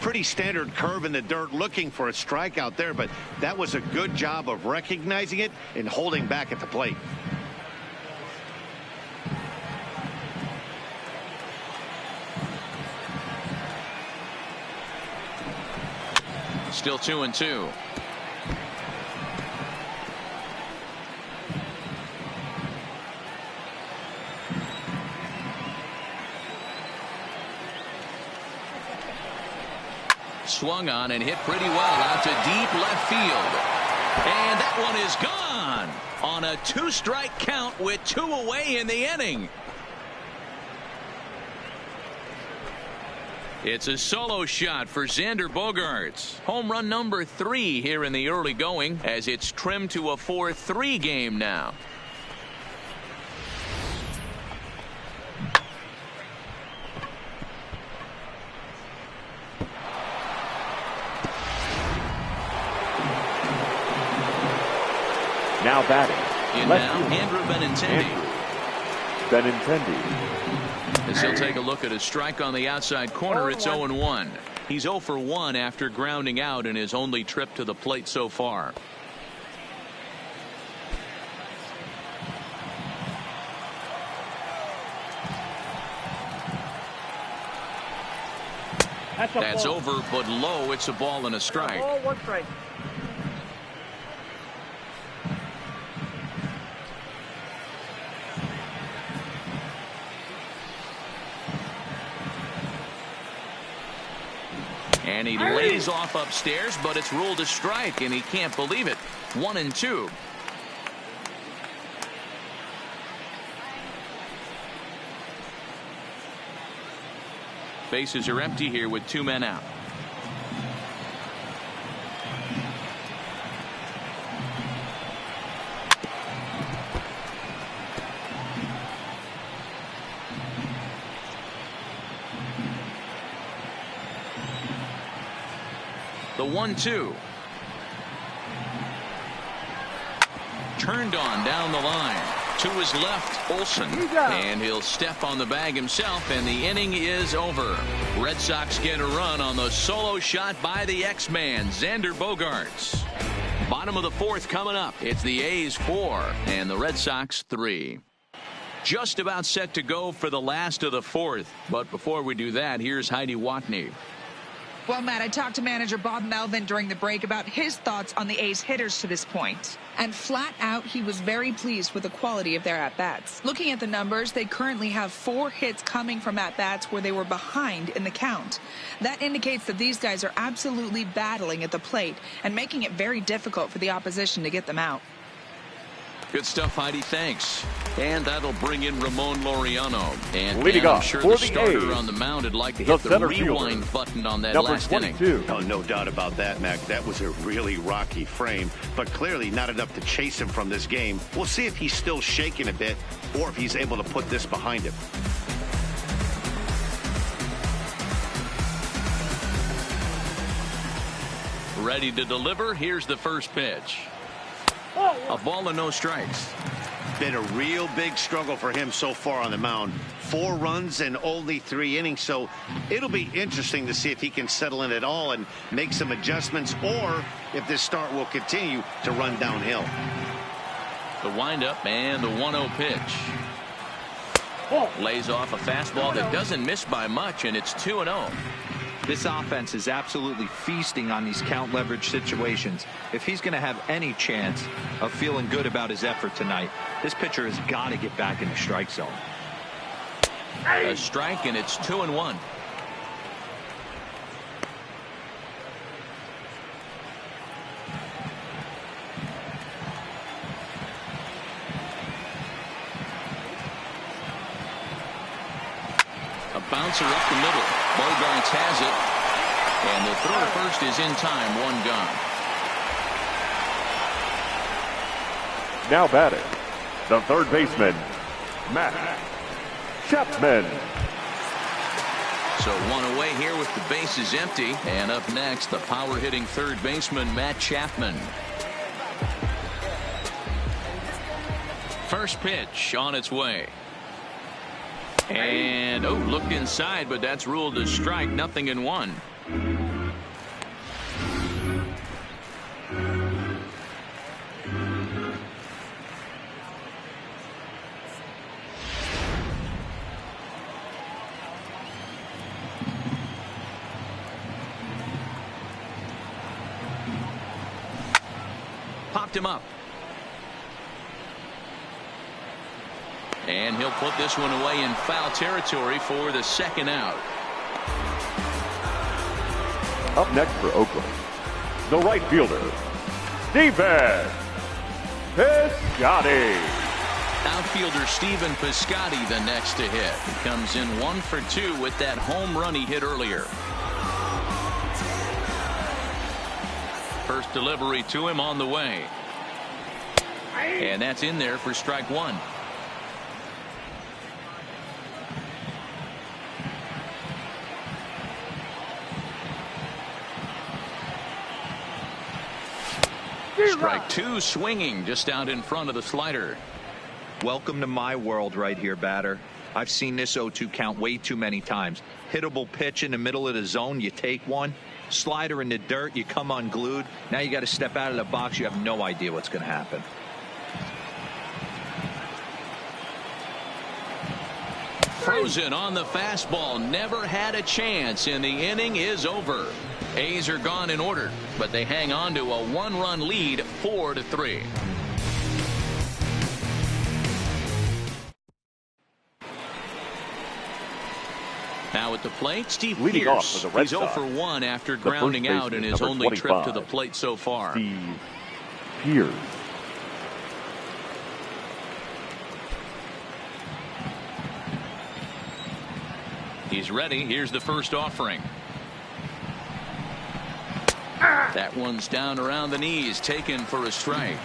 Pretty standard curve in the dirt, looking for a strikeout there, but that was a good job of recognizing it and holding back at the plate. Still 2-2. Swung on and hit pretty well out to deep left field. And that one is gone on a 2-strike count with 2 away in the inning. It's a solo shot for Xander Bogaerts. Home run number 3 here in the early going as it's trimmed to a 4-3 game now. Now batting. In now, Andrew Benintendi. As he'll take a look at a strike on the outside corner, it's 0-1. He's 0 for 1 after grounding out in his only trip to the plate so far. That's over, but low. It's a ball and a strike. Ball, 1 strike. And he lays off upstairs, but it's ruled a strike, and he can't believe it. 1-2. Bases are empty here with 2 men out. The 1-2. Turned on down the line. To his left, Olsen. And he'll step on the bag himself, and the inning is over. Red Sox get a run on the solo shot by the X-Man, Xander Bogaerts. Bottom of the fourth coming up. It's the A's 4 and the Red Sox 3. Just about set to go for the last of the fourth. But before we do that, here's Heidi Watney. Well, Matt, I talked to manager Bob Melvin during the break about his thoughts on the A's hitters to this point. And flat out, he was very pleased with the quality of their at-bats. Looking at the numbers, they currently have 4 hits coming from at-bats where they were behind in the count. That indicates that these guys are absolutely battling at the plate and making it very difficult for the opposition to get them out. Good stuff, Heidi. Thanks. And that'll bring in Ramon Laureano. And leading I'm off sure for the the starter A's, on the mound would like to hit the rewind button on that number last 22. inning. Oh, no doubt about that, Mac. That was a really rocky frame, but clearly not enough to chase him from this game. We'll see if he's still shaking a bit or if he's able to put this behind him. Ready to deliver. Here's the first pitch. A ball and no strikes. Been a real big struggle for him so far on the mound. 4 runs in only 3 innings, so it'll be interesting to see if he can settle in at all and make some adjustments, or if this start will continue to run downhill. The windup and the 1-0 pitch. Lays off a fastball that doesn't miss by much, and it's 2-0. This offense is absolutely feasting on these count leverage situations. If he's going to have any chance of feeling good about his effort tonight, this pitcher has got to get back in the strike zone. A strike, and it's 2-1. A bouncer up the middle. Bogaerts has it. And the throw to first is in time. 1 gone. Now batting, the third baseman, Matt Chapman. So 1 away here with the bases empty. And up next, the power-hitting third baseman, Matt Chapman. First pitch on its way. And, looked inside, but that's ruled a strike. 0-1. Popped him up. And he'll put this one away in foul territory for the second out. Up next for Oakland, the right fielder, Stephen Piscotty. Outfielder Stephen Piscotty the next to hit. He comes in 1 for 2 with that home run he hit earlier. First delivery to him on the way. And that's in there for strike 1. Strike 2 swinging just out in front of the slider. Welcome to my world right here, batter. I've seen this 0-2 count way too many times. Hittable pitch in the middle of the zone, you take one. Slider in the dirt, you come unglued. Now you got to step out of the box. You have no idea what's going to happen. Frozen on the fastball. Never had a chance, and the inning is over. A's are gone in order, but they hang on to a 1-run lead, 4-3. Now at the plate, Steve Leading Pierce. off for the Red He's 0 Sox, for 1 after the grounding first out in baseman, his number only trip to 25, the plate so far. Steve Pierce. He's ready. Here's the first offering. That one's down around the knees, taken for a strike.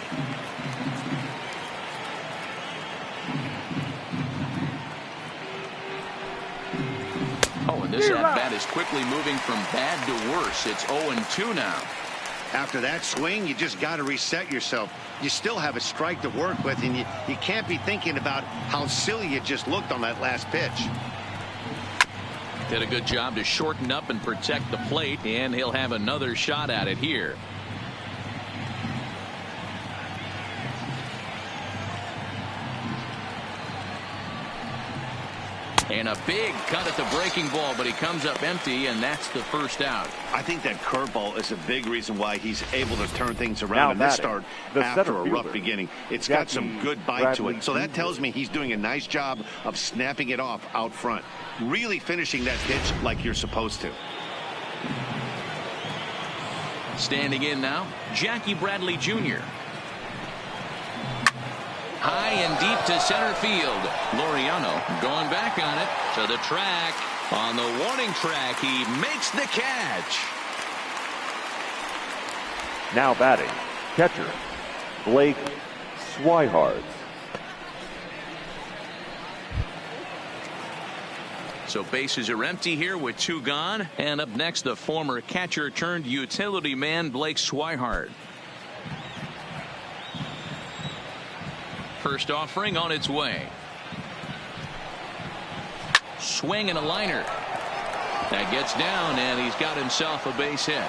This at-bat is quickly moving from bad to worse. It's 0-2 now. After that swing, you just got to reset yourself. You still have a strike to work with, and you can't be thinking about how silly you just looked on that last pitch. Did a good job to shorten up and protect the plate, and he'll have another shot at it here. And a big cut at the breaking ball, but he comes up empty, and that's the first out. I think that curveball is a big reason why he's able to turn things around in this start after a rough beginning. It's got some good bite to it, so that tells me he's doing a nice job of snapping it off out front. Really finishing that pitch like you're supposed to. Standing in now, Jackie Bradley Jr. High and deep to center field. Laureano going back on it to the track. On the warning track, he makes the catch. Now batting, catcher, Blake Swihart. So bases are empty here with 2 gone. And up next, the former catcher turned utility man, Blake Swihart. First offering on its way. Swing and a liner. That gets down, and he's got himself a base hit.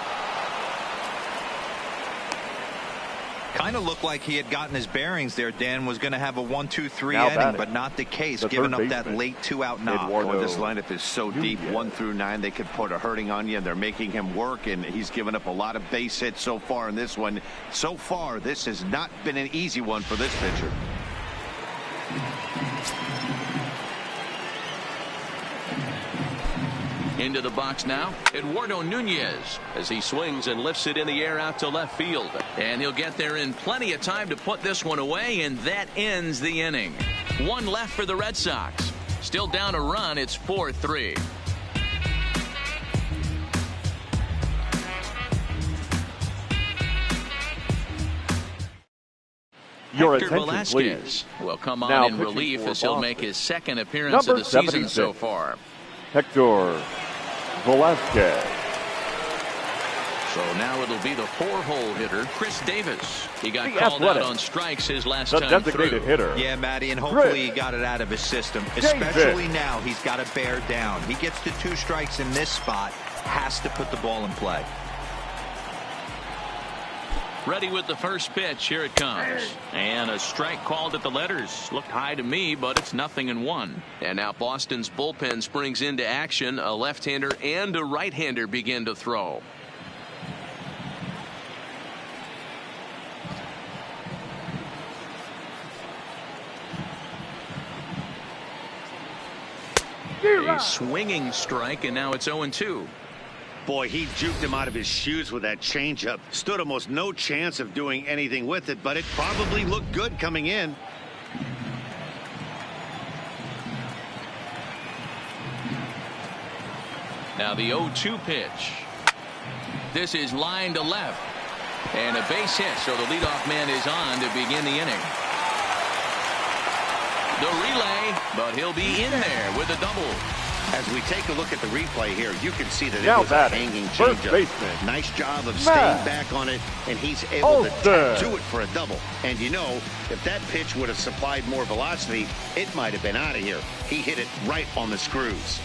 Kind of looked like he had gotten his bearings there. Dan was going to have a 1-2-3 Now inning, batting, but not the case, the giving up third that baseman, late 2-out knock. Boy, this lineup is so deep, 1 through 9. They could put a hurting on you, and they're making him work, and he's given up a lot of base hits so far in this one. So far, this has not been an easy one for this pitcher. Into the box now, Eduardo Nunez, as he swings and lifts it in the air out to left field. And he'll get there in plenty of time to put this one away, and that ends the inning. 1 left for the Red Sox. Still down a run, it's 4-3. Your Hector attention, Velasquez please. will come on Now in pitching relief for as he'll Boston, make his 2nd appearance number of the season 76. so far. Hector Velasquez. So now it'll be the 4-hole hitter, Chris Davis. He got The called out athletic, on strikes his last the time designated through. hitter. Yeah, Matty, and hopefully he got it out of his system, especially now he's got to bear down. He gets to 2 strikes in this spot, has to put the ball in play. Ready with the first pitch. Here it comes. And a strike called at the letters. Looked high to me, but it's 0-1. And now Boston's bullpen springs into action. A left-hander and a right-hander begin to throw. A swinging strike, and now it's 0-2. Boy, he juked him out of his shoes with that changeup. Stood almost no chance of doing anything with it, but it probably looked good coming in. Now the 0-2 pitch. This is line to left. And a base hit, so the leadoff man is on to begin the inning. The relay, but he'll be in there with a double. As we take a look at the replay here, you can see that Now it was a batting, hanging first changeup. baseman, Nice job of staying back on it, and he's able to tattoo it for a double. And you know, if that pitch would have supplied more velocity, it might have been out of here. He hit it right on the screws.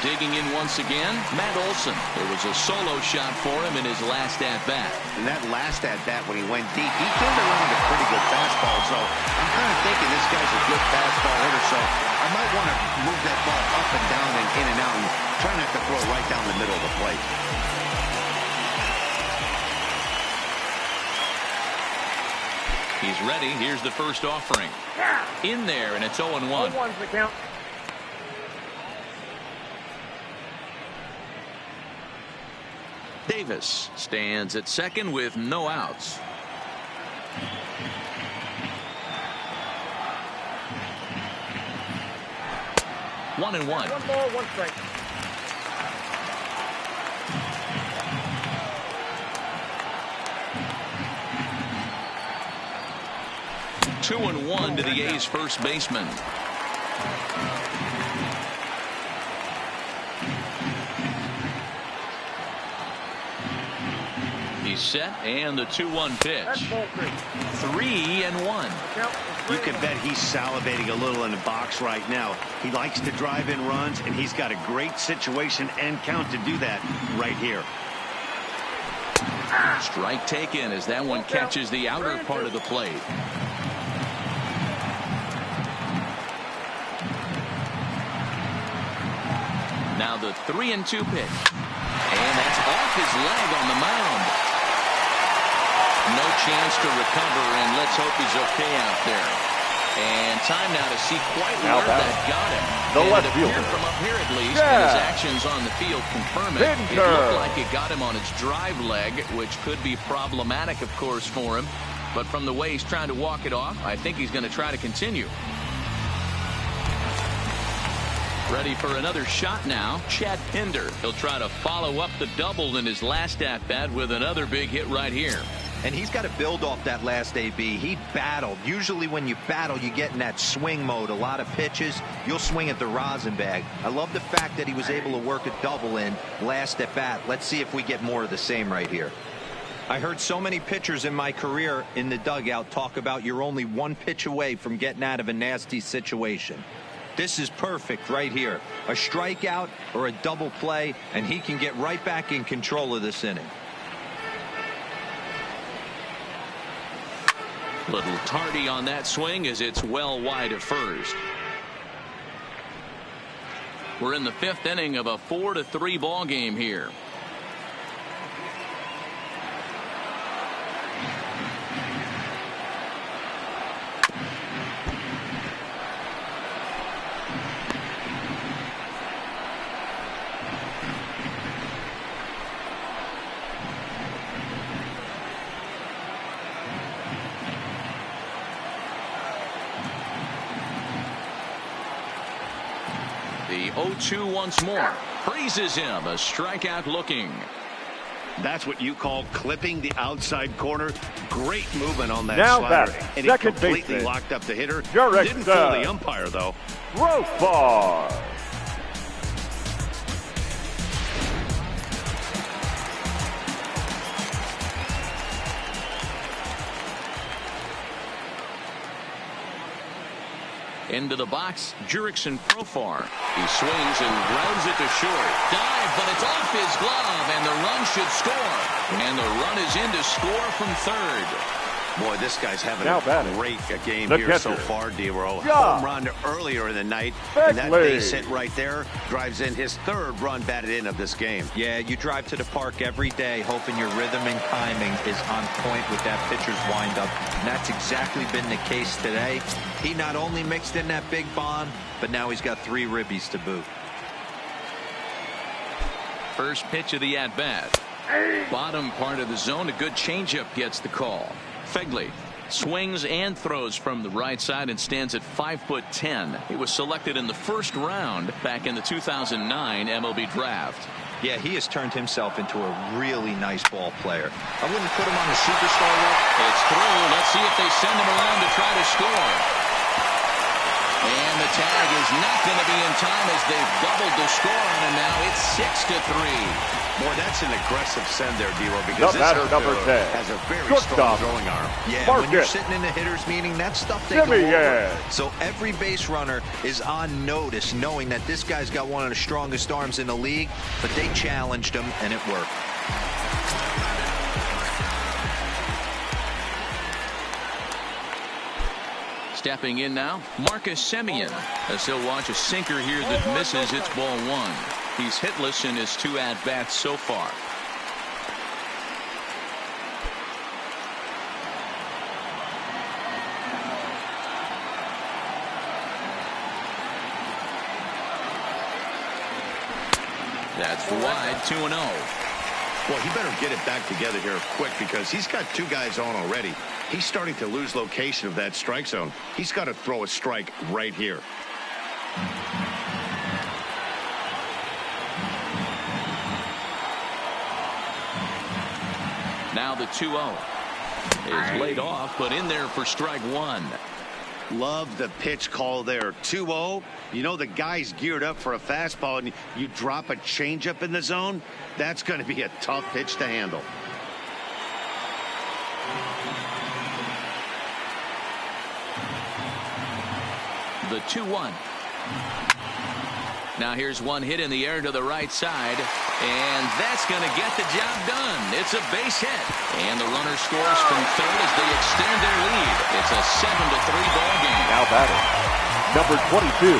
Digging in once again, Matt Olson. It was a solo shot for him in his last at-bat. And that last at-bat when he went deep, he turned around a pretty good fastball. So I'm kind of thinking this guy's a good fastball hitter. So I might want to move that ball up and down and in and out and try not to throw right down the middle of the plate. He's ready. Here's the first offering. In there, and it's 0-1. 0-1's the count. Davis stands at second with no outs. One and one. 1 ball, 1 strike. 2-1 to the A's first baseman. He's set, and the 2-1 pitch. 3-1. You can bet he's salivating a little in the box right now. He likes to drive in runs, and he's got a great situation and count to do that right here. Strike taken as that one catches the outer part of the plate. Now the 3-2 pitch. And that's off his leg on the mound. No chance to recover, and let's hope he's okay out there. And time now to see quite where that got him. The left it fielder. appeared from up here at least, and his actions on the field confirm it. It looked like it got him on his drive leg, which could be problematic, of course, for him. But from the way he's trying to walk it off, I think he's going to try to continue. Ready for another shot now, Chad Pinder. He'll try to follow up the double in his last at-bat with another big hit right here. And he's got to build off that last AB. He battled. Usually when you battle, you get in that swing mode. A lot of pitches, you'll swing at the rosin bag. I love the fact that he was able to work a double in last at bat. Let's see if we get more of the same right here. I heard so many pitchers in my career in the dugout talk about you're only one pitch away from getting out of a nasty situation. This is perfect right here. A strikeout or a double play, and he can get right back in control of this inning. Little tardy on that swing as it's well wide of first. We're in the 5th inning of a 4-3 ball game here. The 0-2 once more. Freezes him. A strikeout looking. That's what you call clipping the outside corner. Great movement on that Now slider. batting, And he second completely baseman, locked up the hitter. Jarek Didn't fool the umpire, though. Profar. Into the box, Jurickson Profar. He swings and grounds it to short. Dive, but it's off his glove, and the run should score. And the run is in to score from third. Boy, this guy's having Now a batting, great game the here so catcher. far, D-Row. Yeah. Home run earlier in the night, and that Begley. base hit right there drives in his 3rd run batted in of this game. Yeah, you drive to the park every day hoping your rhythm and timing is on point with that pitcher's windup. And that's exactly been the case today. He not only mixed in that big bomb, but now he's got 3 ribbies to boot. First pitch of the at-bat. Bottom part of the zone. A good changeup gets the call. Begley swings and throws from the right side and stands at 5'10". He was selected in the 1st round back in the 2009 MLB draft. Yeah, he has turned himself into a really nice ball player. I wouldn't put him on the superstar level. It's through. Let's see if they send him around to try to score. And the tag is not going to be in time as they've doubled the score on him now. It's 6-3. Boy, that's an aggressive send there, D-Row, because The this batter, number outfielder 10. has a very Shortstop. strong throwing arm. Yeah, Mark when you're it. sitting in the hitters meeting, that's stuff they Jimmy, go over. yeah. So every base runner is on notice, knowing that this guy's got one of the strongest arms in the league, but they challenged him, and it worked. Stepping in now, Marcus Semien, as he'll watch a sinker here that misses. It's ball 1. He's hitless in his 2 at-bats so far. That's wide, 2-0. Well, he better get it back together here quick because he's got 2 guys on already. He's starting to lose location of that strike zone. He's got to throw a strike right here. Now the 2-0 is laid off, but in there for strike 1. Love the pitch call there. 2-0. You know the guy's geared up for a fastball, and you drop a changeup in the zone. That's going to be a tough pitch to handle. The 2-1. Now here's one hit in the air to the right side, and that's going to get the job done. It's a base hit, and the runner scores from third as they extend their lead. It's a 7-3 ball game. Now batting, number 22.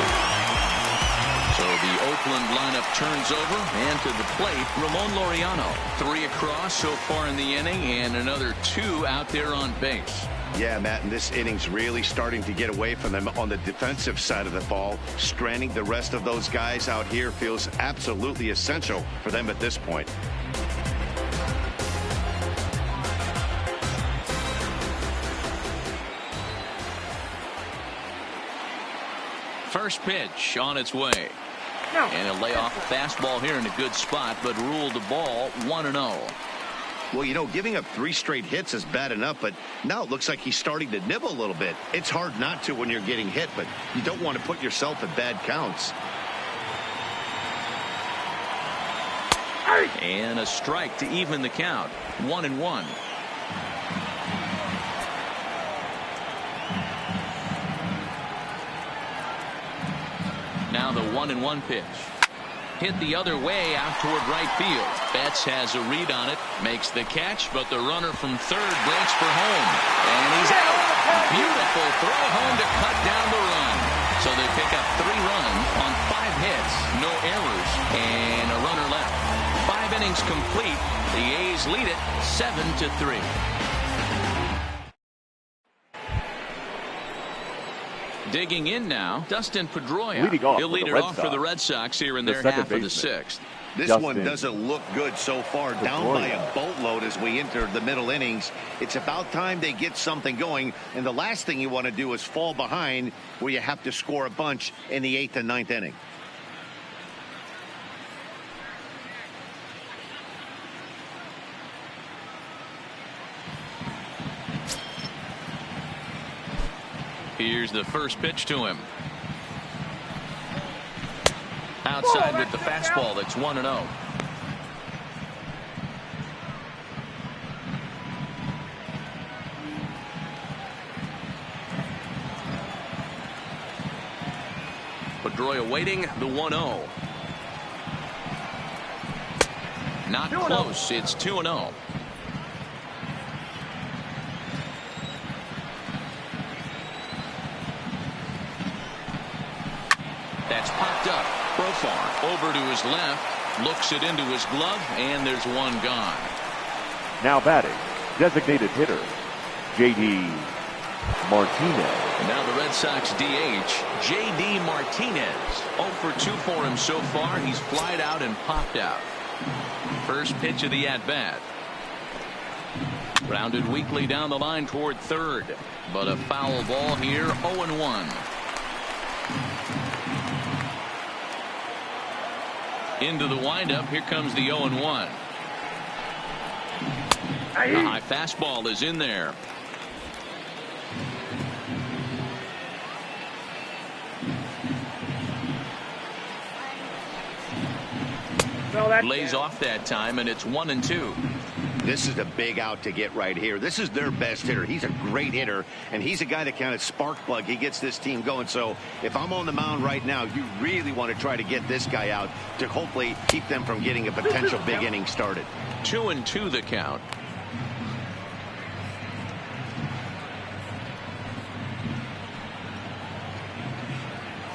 So the Oakland lineup turns over, and to the plate, Ramon Laureano. 3 across so far in the inning, and another 2 out there on base. Yeah, Matt, and this inning's really starting to get away from them on the defensive side of the ball. Stranding the rest of those guys out here feels absolutely essential for them at this point. First pitch on its way. And a layoff fastball here in a good spot, but ruled the ball 1-0. Well, you know, giving up 3 straight hits is bad enough, but now it looks like he's starting to nibble a little bit. It's hard not to when you're getting hit, but you don't want to put yourself in bad counts. And a strike to even the count. 1-1. Now the 1-1 pitch. Hit the other way out toward right field. Betts has a read on it, makes the catch, but the runner from third breaks for home. And he's out. Beautiful throw home to cut down the run. So they pick up 3 runs on 5 hits, no errors, and a runner left. 5 innings complete. The A's lead it 7-3. Digging in now, Dustin Pedroia. He'll lead it off for the Red Sox here in their half of the 6th. This one doesn't look good so far. Down by a boatload as we enter the middle innings. It's about time they get something going. And the last thing you want to do is fall behind where you have to score a bunch in the 8th and 9th inning. Here's the first pitch to him. Outside with the fastball. That's 1-0. Pedroia waiting. The 1-0. Not close. It's 2-0. That's popped up. Profar over to his left, looks it into his glove, and there's one gone. Now batting, designated hitter, J.D. Martinez. And now the Red Sox DH, J.D. Martinez. 0 for 2 for him so far. He's flied out and popped out. First pitch of the at-bat. Grounded weakly down the line toward third. But a foul ball here, 0-1. Into the windup. Here comes the 0-1. The high fastball is in there. Lays off that time, and it's 1-2. This is a big out to get right here. This is their best hitter. He's a great hitter, and he's a guy that kind of spark plug. He gets this team going. So if I'm on the mound right now, you really want to try to get this guy out to hopefully keep them from getting a potential big inning started. 2-2 the count.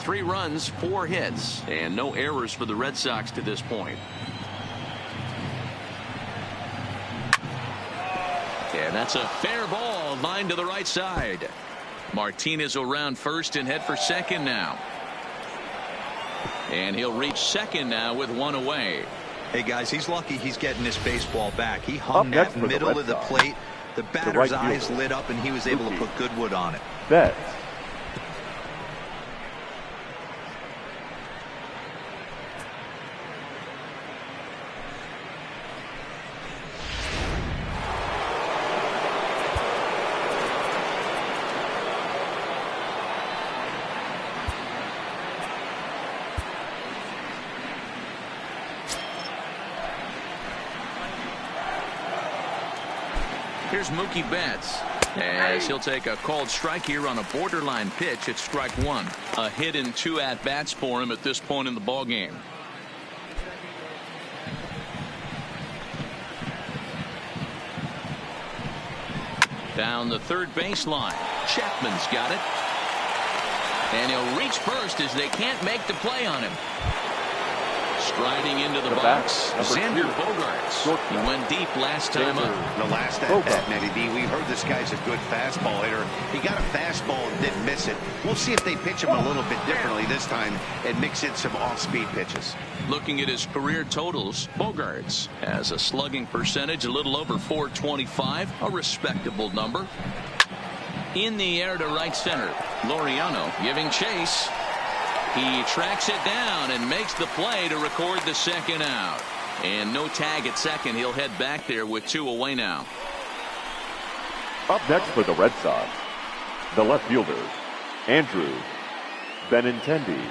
Three runs, 4 hits, and no errors for the Red Sox to this point. And that's a fair ball, line to the right side. Martinez will round first and head for second now. And he'll reach second now with 1 away. Hey guys, he's lucky he's getting this baseball back. He hung that middle of the plate. The batter's eyes lit up and he was able to put good wood on it. Betts. Here's Mookie Betts, as he'll take a called strike here on a borderline pitch at strike one. A hit in 2 at-bats for him at this point in the ballgame. Down the third baseline. Chapman's got it. And he'll reach first as they can't make the play on him. Striding into the box, Xander Bogaerts. He went deep last time up. The last at-bat, Matty B, we heard this guy's a good fastball hitter. He got a fastball and didn't miss it. We'll see if they pitch him a little bit differently this time and mix in some off-speed pitches. Looking at his career totals, Bogaerts has a slugging percentage a little over .425, a respectable number. In the air to right center, Laureano giving chase. He tracks it down and makes the play to record the second out. And no tag at second. He'll head back there with 2 away now. Up next for the Red Sox, the left fielder, Andrew Benintendi.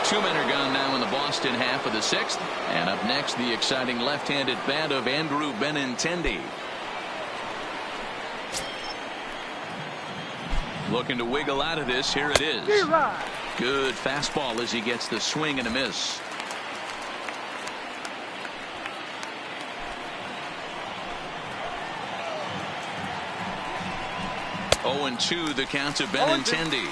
2 men are gone now in the Boston half of the 6th. And up next, the exciting left-handed bat of Andrew Benintendi. Looking to wiggle out of this. Here it is. Good fastball as he gets the swing and a miss. Oh, 2 the count to Benintendi.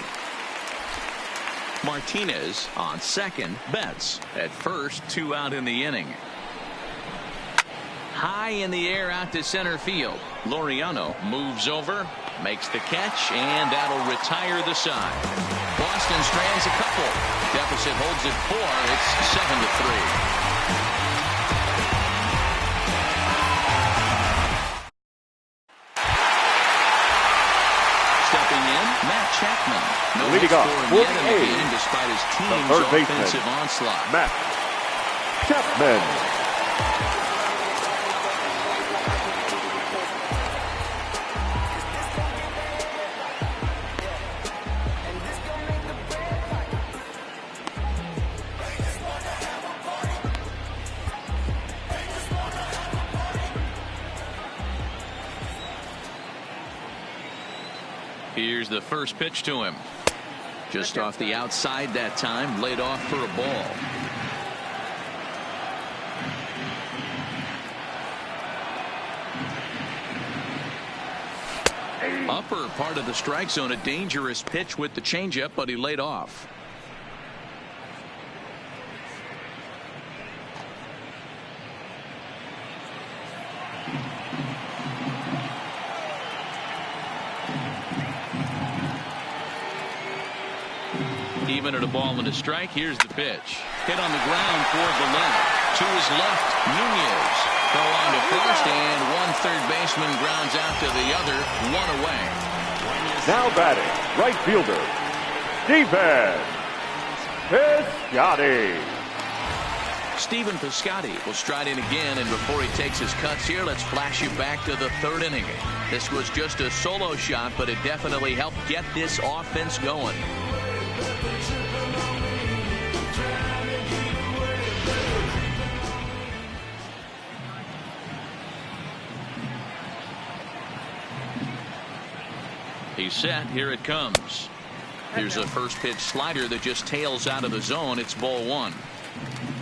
Martinez on second. Betts at first. 2 out in the inning. High in the air out to center field. Laureano moves over, makes the catch, and that'll retire the side. Boston strands a couple. Deficit holds it 4. It's 7-3. Stepping in, Matt Chapman. No hits for him yet in the game despite his team's offensive onslaught. Matt Chapman. Here's the first pitch to him. Just off the outside that time, laid off for a ball. Upper part of the strike zone, a dangerous pitch with the changeup, but he laid off. Even at a ball and a strike, here's the pitch. Hit on the ground toward the left. To his left, Nunez. Go on to first, and one third baseman grounds out to the other. 1 away. Now batting, right fielder, Stephen Piscotty. Stephen Piscotty will stride in again, and before he takes his cuts here, let's flash you back to the 3rd inning. This was just a solo shot, but it definitely helped get this offense going. He's set. Here it comes. Here's a first pitch slider that just tails out of the zone. It's ball 1.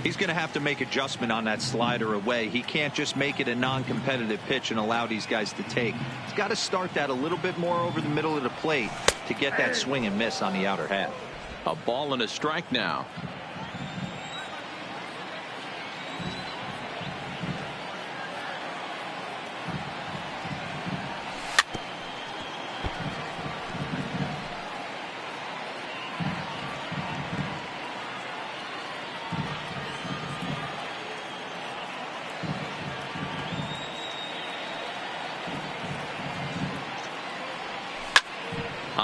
He's going to have to make adjustment on that slider away. He can't just make it a non-competitive pitch and allow these guys to take. He's got to start that a little bit more over the middle of the plate to get that swing and miss on the outer half. A ball and a strike now.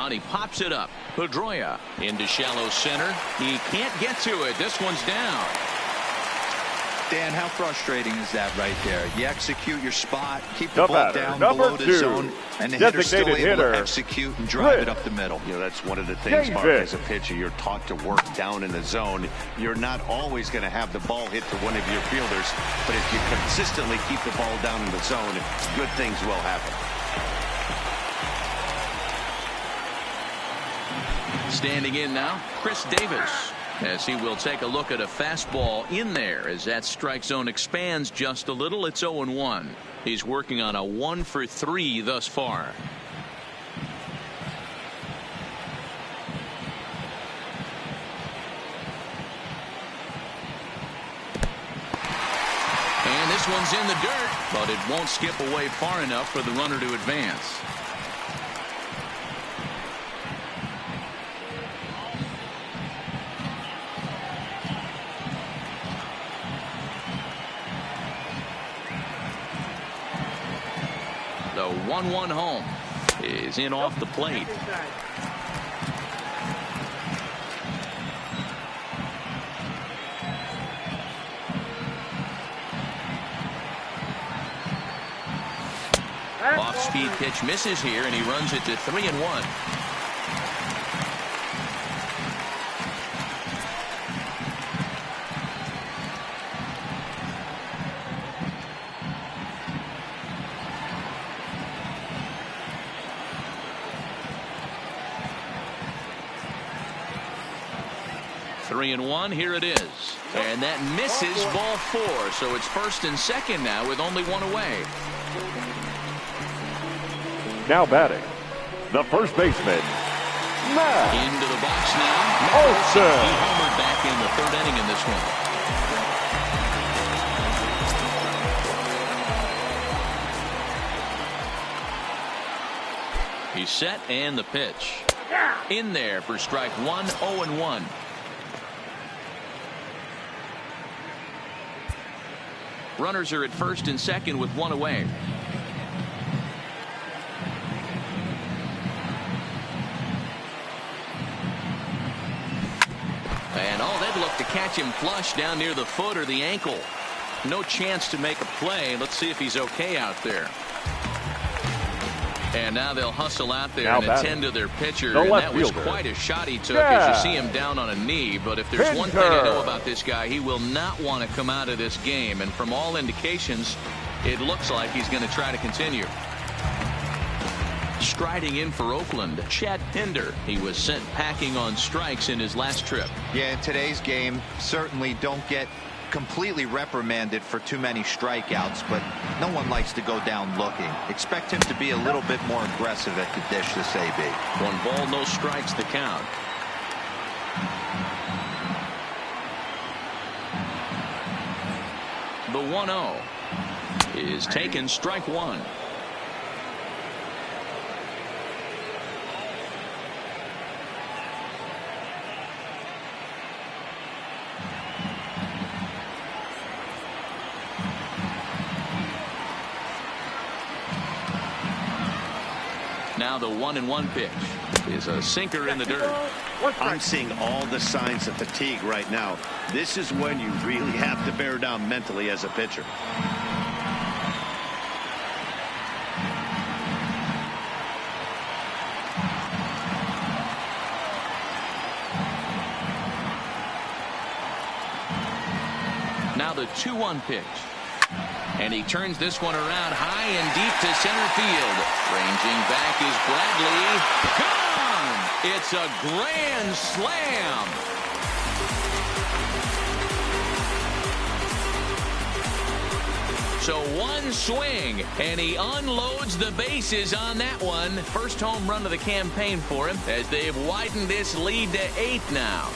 He pops it up. Pedroia into shallow center. He can't get to it. This one's down. Dan, how frustrating is that right there? You execute your spot, keep the ball batter, down number below the 2, zone, and the hitter's still designated able hitter, to execute and drive it up the middle. You know, that's one of the things, Mark, as a pitcher, you're taught to work down in the zone. You're not always going to have the ball hit to one of your fielders, but if you consistently keep the ball down in the zone, good things will happen. Standing in now, Chris Davis, as he will take a look at a fastball in there as that strike zone expands just a little. It's 0-1. He's working on a 1-for-3 thus far. And this one's in the dirt, but it won't skip away far enough for the runner to advance. The 1-1 home is in off the plate. Off-speed pitch misses here, and he runs it to 3-1. Here it is, and that misses ball 4, so it's first and second now with only one away. Now batting, the first baseman, Matt. Into the box now. Olson. He homered back in the 3rd inning in this one. He's set, and the pitch in there for strike 1. 0-1. Runners are at first and second with one away. And they'd look to catch him flush down near the foot or the ankle. No chance to make a play. Let's see if he's okay out there. And now they'll hustle out there and attend to their pitcher. And that was quite a shot he took as you see him down on a knee. But if there's one thing I know about this guy, he will not want to come out of this game. And from all indications, it looks like he's going to try to continue. Striding in for Oakland, Chad Pinder. He was sent packing on strikes in his last trip. Yeah, in today's game, certainly don't get completely reprimanded for too many strikeouts, but no one likes to go down looking. Expect him to be a little bit more aggressive at the dish this AB. 1 ball, no strikes, the count. The 1-0 is taken, strike 1. Now the 1-1 pitch is a sinker in the dirt. I'm seeing all the signs of fatigue right now. This is when you really have to bear down mentally as a pitcher. Now the 2-1 pitch. And he turns this one around high and deep to center field. Ranging back is Bradley. Gone! It's a grand slam. So one swing, and he unloads the bases on that one. First home run of the campaign for him as they've widened this lead to 8 now.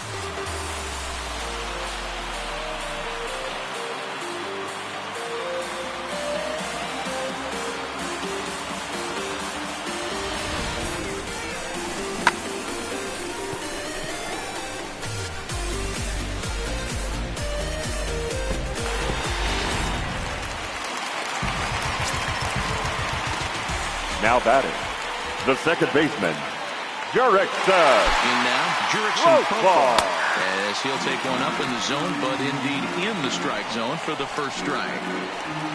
Now batting, the second baseman, Jurickson. In now, Jurickson. as he'll take one up in the zone, but indeed in the strike zone for the first strike.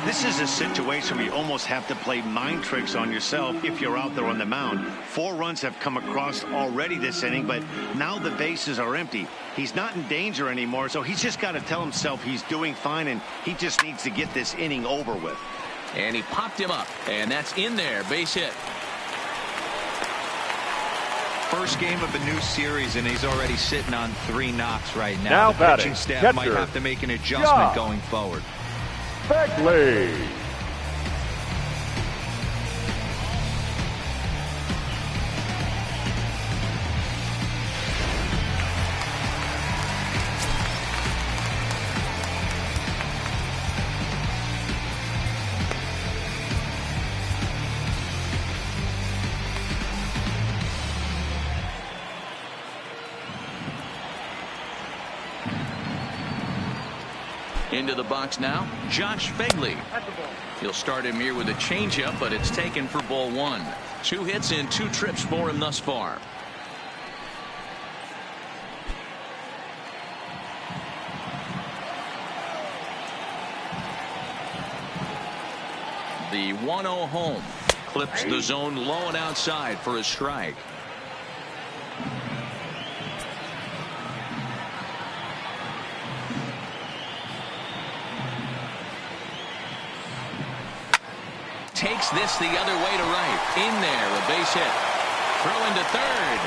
This is a situation where you almost have to play mind tricks on yourself if you're out there on the mound. 4 runs have come across already this inning, but now the bases are empty. He's not in danger anymore, so he's just got to tell himself he's doing fine, and he just needs to get this inning over with. And he popped him up, and that's in there, base hit. First game of a new series, and he's already sitting on 3 knocks right now. Now the batting, pitching staff catcher, might have to make an adjustment going forward. Begley. Into the box now, Josh Begley. He'll start him here with a changeup, but it's taken for ball 1. 2 hits and 2 trips for him thus far. The 1-0 home clips the zone low and outside for a strike. Takes this the other way to right. In there, a base hit. Throw into third.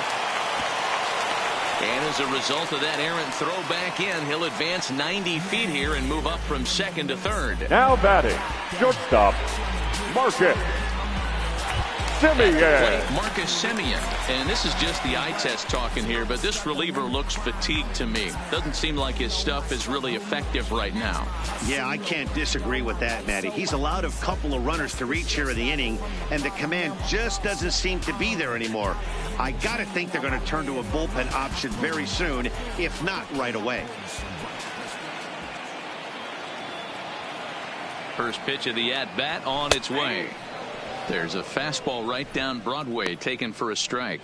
And as a result of that errant throw back in, he'll advance 90 feet here and move up from second to third. Now batting, shortstop, Marcus Semien. Marcus Semien. And this is just the eye test talking here, but this reliever looks fatigued to me. Doesn't seem like his stuff is really effective right now. Yeah, I can't disagree with that, Matty. He's allowed a couple of runners to reach here in the inning, and the command just doesn't seem to be there anymore. I got to think they're going to turn to a bullpen option very soon, if not right away. First pitch of the at-bat on its way. There's a fastball right down Broadway taken for a strike.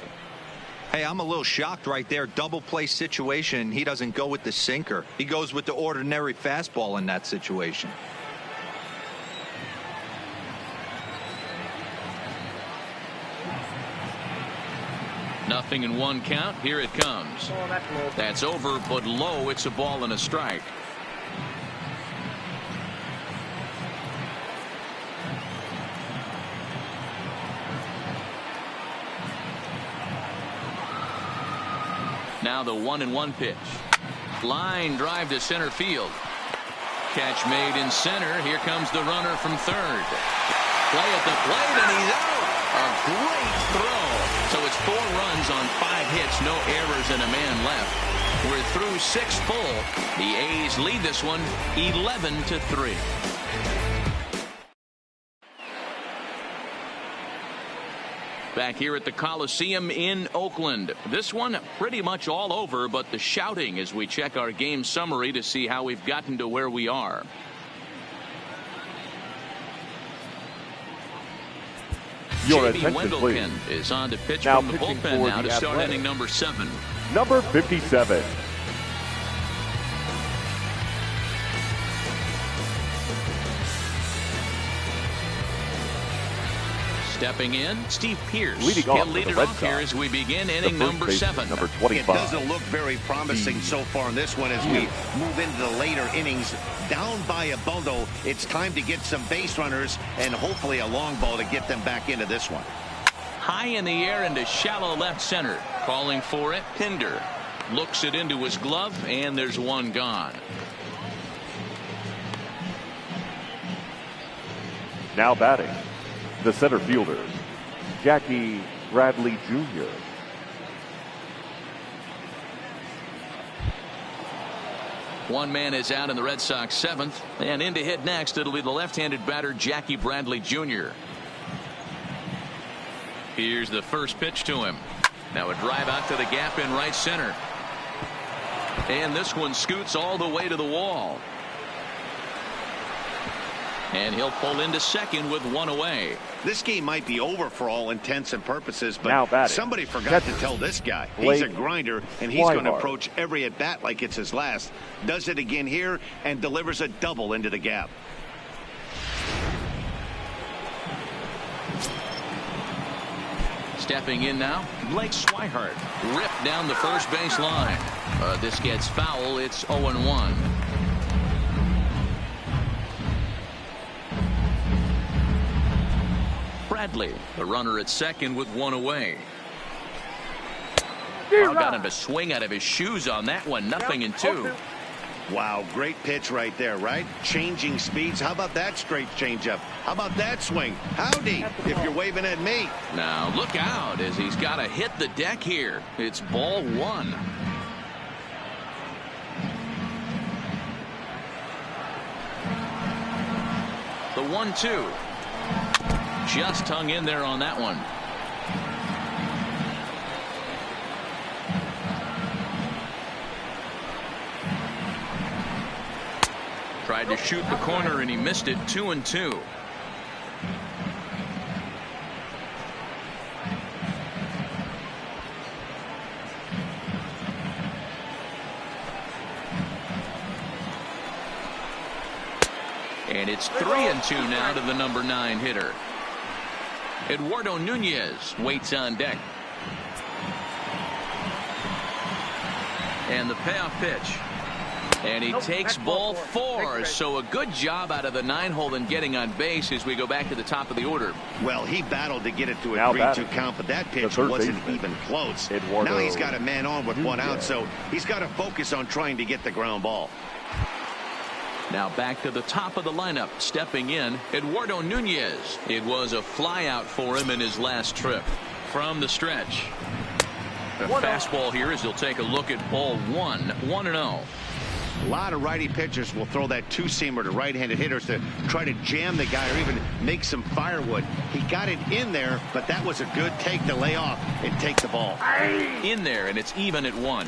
Hey, I'm a little shocked right there. Double play situation. He doesn't go with the sinker. He goes with the ordinary fastball in that situation. Nothing in 1 count. Here it comes. That's over, but low. It's a ball and a strike. Now the 1-1 pitch. Line drive to center field. Catch made in center. Here comes the runner from third. Play at the plate, and he's out. A great throw. So it's 4 runs on 5 hits, no errors, and a man left. We're through 6 full. The A's lead this one 11-3. Back here at the Coliseum in Oakland. This one pretty much all over, but the shouting as we check our game summary to see how we've gotten to where we are. Your J.B. attention, please. Wendelken is on to pitch Now from the pitching bullpen for now the to start Athletics. inning number 7. Number 57. Stepping in, Steve Pearce. Leading off He'll for lead the it Red off here Sox. as we begin The inning first number baseman, 7. number It 25. doesn't look very promising so far in this one as we move into the later innings. Down by a bundle, it's time to get some base runners and hopefully a long ball to get them back into this one. High in the air into shallow left center. Calling for it, Pinder. Looks it into his glove, and there's one gone. Now batting, the center fielders, Jackie Bradley Jr. One man is out in the Red Sox 7th, and in to hit next it'll be the left-handed batter Jackie Bradley Jr. Here's the first pitch to him. Now a drive out to the gap in right center, and this one scoots all the way to the wall. And he'll pull into second with one away. This game might be over for all intents and purposes, Now but batting. somebody forgot to tell this guy. He's a grinder, and he's going to approach every at-bat like it's his last. Does it again here and delivers a double into the gap. Stepping in now, Blake Swihart. Ripped down the first base line. This gets foul. It's 0-1. Bradley, the runner at second with one away. Got him to swing out of his shoes on that one. 0-2. Wow, great pitch right there, right? Changing speeds. How about that straight changeup? How about that swing? Howdy, if you're waving at me. Now look out as he's got to hit the deck here. It's ball one. The 1-2. Just hung in there on that one. Tried to shoot the corner and he missed it. 2-2. And it's 3-2 now to the number 9 hitter. Eduardo Nunez waits on deck. And the payoff pitch. And he takes ball 4. So a good job out of the 9-hole in getting on base as we go back to the top of the order. Well, he battled to get it to a 3-2 count, but that pitch wasn't even close. Now he's got a man on with 1 out, so he's got to focus on trying to get the ground ball. Now back to the top of the lineup. Stepping in, Eduardo Nunez. It was a flyout for him in his last trip. From the stretch. The fastball here as he'll take a look at ball 1. 1-0. A lot of righty pitchers will throw that two-seamer to right-handed hitters to try to jam the guy or even make some firewood. He got it in there, but that was a good take to lay off and take the ball. In there, and it's even at 1.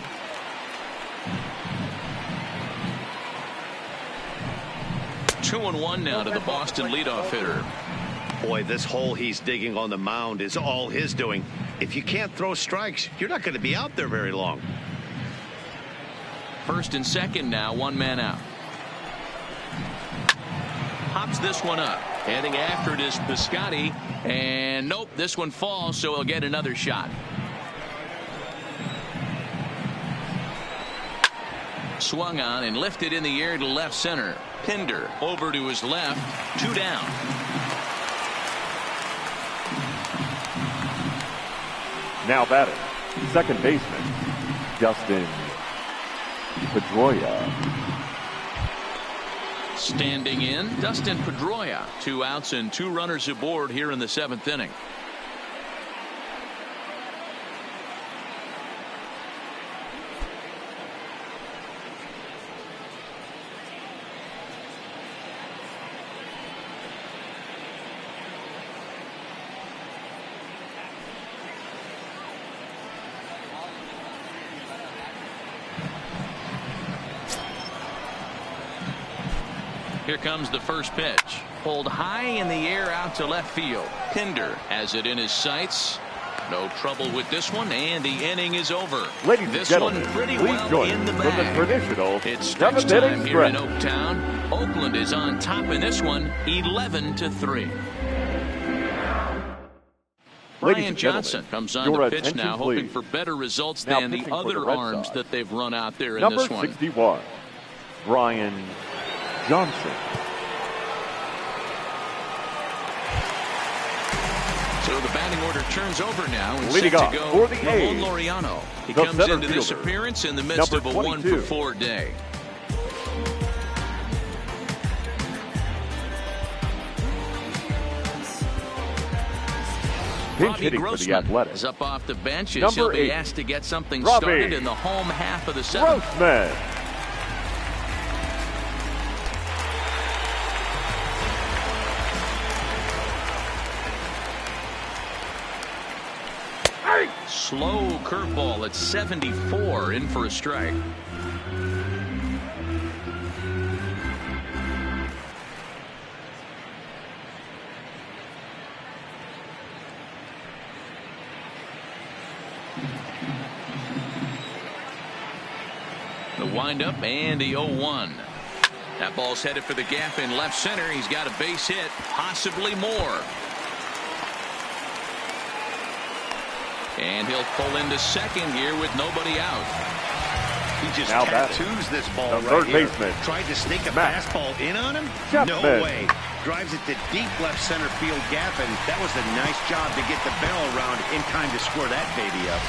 Two and 1 now to the Boston leadoff hitter. Boy, this hole he's digging on the mound is all his doing. If you can't throw strikes, you're not going to be out there very long. First and second now, 1 man out. Hops this one up. Heading after it is Piscotty. And nope, this one falls, so he'll get another shot. Swung on and lifted in the air to left center. Pinder over to his left. 2 down. Now batting, second baseman, Dustin Pedroia. Standing in, Dustin Pedroia. 2 outs and 2 runners aboard here in the 7th inning. Here comes the first pitch. Pulled high in the air out to left field. Pinder has it in his sights. No trouble with this one, and the inning is over. Ladies this and gentlemen, one pretty please well join in the for the bag. traditional It's stretch 7th inning time here in stretch. Oaktown. Oakland is on top in this one, 11-3. Brian Johnson comes on the pitch now, hoping for better results than the other arms that they've run out there in this one. Number 61, Brian Johnson. So the batting order turns over now and Leading set off to go for the Ramon A's, Laureano. He the comes center into this fielder, appearance in the midst of a number 22. 1-for-4 day. Pinch Robbie hitting for the Grossman Athletics. is up off the bench as Number he'll be 8, asked to get something Robbie started in the home half of the 7th. Grossman. Slow curveball at 74, in for a strike. windup and the 0-1. That ball's headed for the gap in left center. He's got a base hit, possibly more. And he'll pull into second here with nobody out. He just Now tattoos this ball the right third here. baseman. Tried to sneak a Matt fastball in on him? Chapman. No way. Drives it to deep left center field gap, and that was a nice job to get the barrel around in time to score that baby up.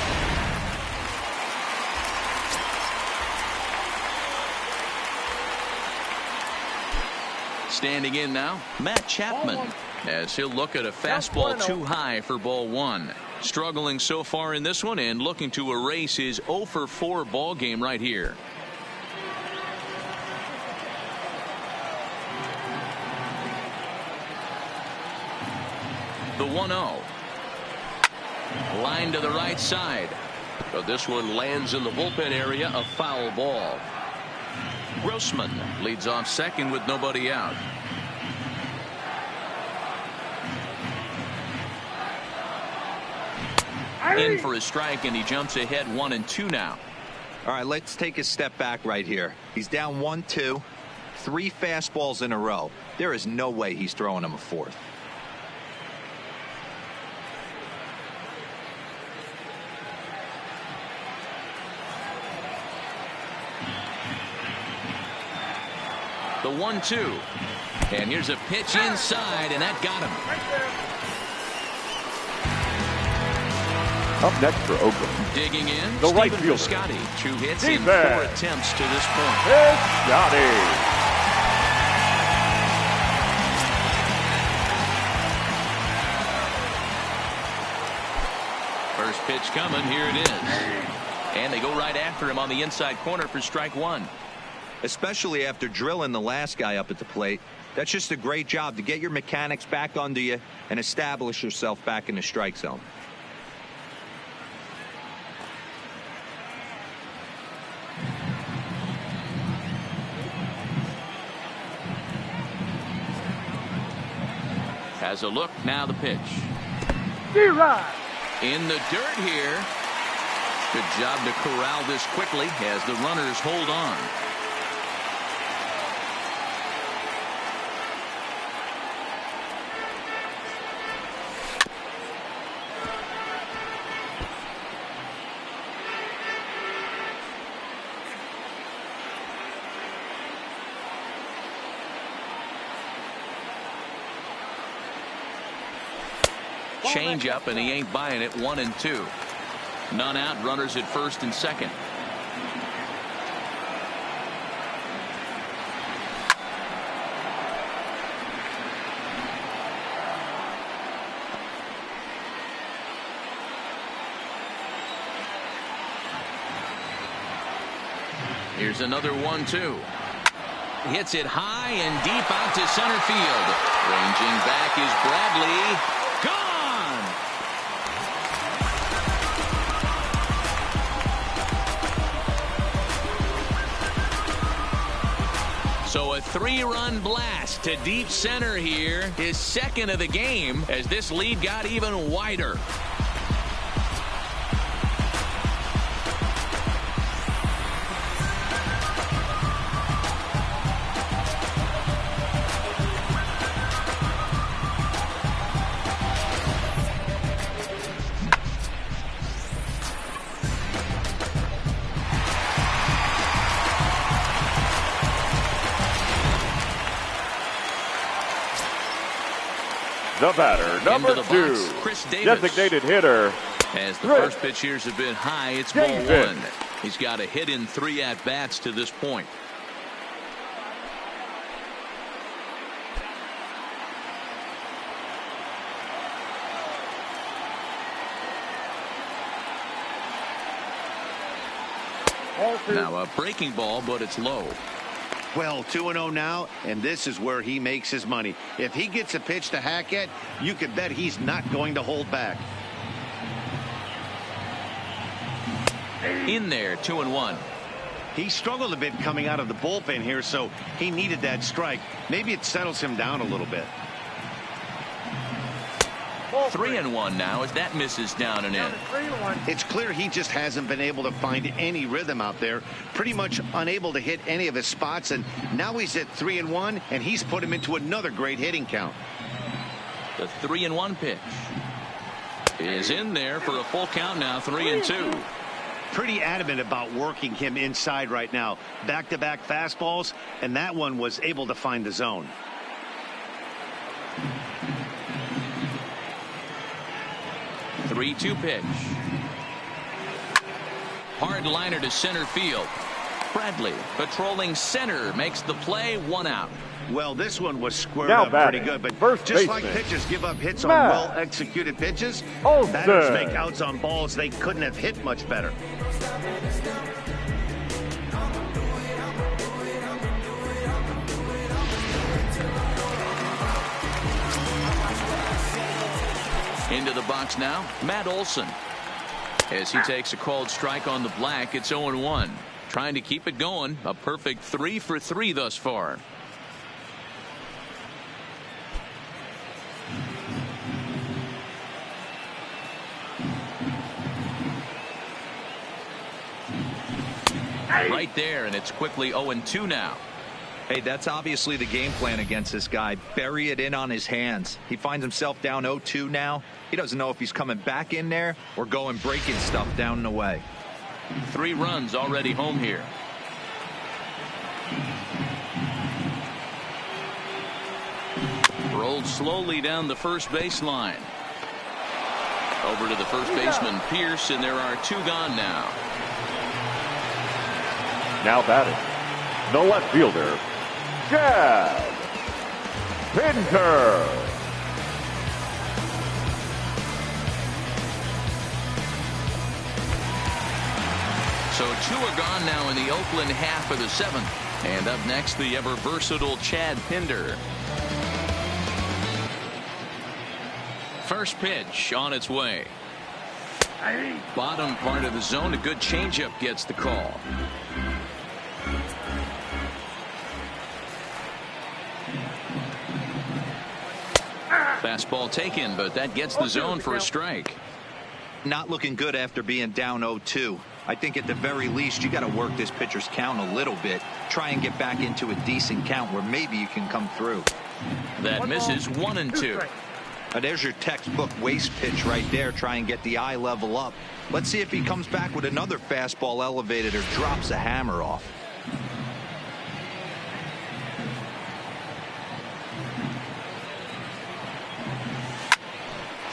Standing in now, Matt Chapman, as he'll look at a fastball too high for ball 1. Struggling so far in this one and looking to erase his 0-for-4 ball game right here. The 1-0. Line to the right side. But this one lands in the bullpen area, a foul ball. Grossman leads off second with nobody out. In for a strike, and he jumps ahead 1-2 now. All right, let's take a step back right here. He's down 1-2, 3 fastballs in a row. There is no way he's throwing him a fourth. The 1-2. And here's a pitch inside, and that got him. Up next for Oakland, Digging in, the right Stephen fielder. Piscotty. 2 hits in Defense. 4 attempts to this point. Piscotty. First pitch coming, here it is. And they go right after him on the inside corner for strike 1. Especially after drilling the last guy up at the plate. That's just a great job to get your mechanics back under you and establish yourself back in the strike zone. Has a look, now the pitch. In the dirt here. Good job to corral this quickly as the runners hold on. Change up, and he ain't buying it. 1-2. None out, runners at first and second. Here's another 1-2. Hits it high and deep out to center field. Ranging back is Bradley. Gone! So a 3-run blast to deep center here. His second of the game as this lead got even wider. The batter, number Into the 2, box, Chris Davis. designated hitter. As the Chris first pitch here has been high, it's ball Davis. 1. He's got a hit in 3 at-bats to this point. Now a breaking ball, but it's low. Well, 2-0 now, and this is where he makes his money. If he gets a pitch to hack at, you could bet he's not going to hold back. In there, 2-1. He struggled a bit coming out of the bullpen here, so he needed that strike. Maybe it settles him down a little bit. 3-1 now as that misses down and in. It's clear he just hasn't been able to find any rhythm out there. Pretty much unable to hit any of his spots, and now he's at 3-1, and he's put him into another great hitting count. The 3-1 pitch is in there for a full count now, 3-2. Pretty adamant about working him inside right now. Back-to-back fastballs, and that one was able to find the zone. The 3-2 pitch. Hard liner to center field. Bradley patrolling center makes the play, 1 out. Well, this one was squared Now up batting, pretty good, but first just baseman, like pitchers give up hits on Matt well-executed pitches, Olson. batters make outs on balls they couldn't have hit much better. Into the box now, Matt Olson. As he takes a called strike on the black, it's 0-1. Trying to keep it going. A perfect 3 for 3 thus far. Right there, and it's quickly 0-2 now. Hey, that's obviously the game plan against this guy. Bury it in on his hands. He finds himself down 0-2 now. He doesn't know if he's coming back in there or going breaking stuff down and away. 3 runs already home here. Rolled slowly down the first baseline. Over to the first baseman, Pierce, and there are 2 gone now. Now batting, the left fielder, Chad Pinter. So 2 are gone now in the Oakland half of the 7th. And up next, the ever versatile Chad Pinder. First pitch on its way. Bottom part of the zone, a good changeup gets the call. Fastball taken, but that gets the zone for a strike. Not looking good after being down 0-2. I think at the very least you got to work this pitcher's count a little bit. Try and get back into a decent count where maybe you can come through. That misses 1-2. Now there's your textbook waste pitch right there. Try and get the eye level up. Let's see if he comes back with another fastball elevated or drops a hammer off.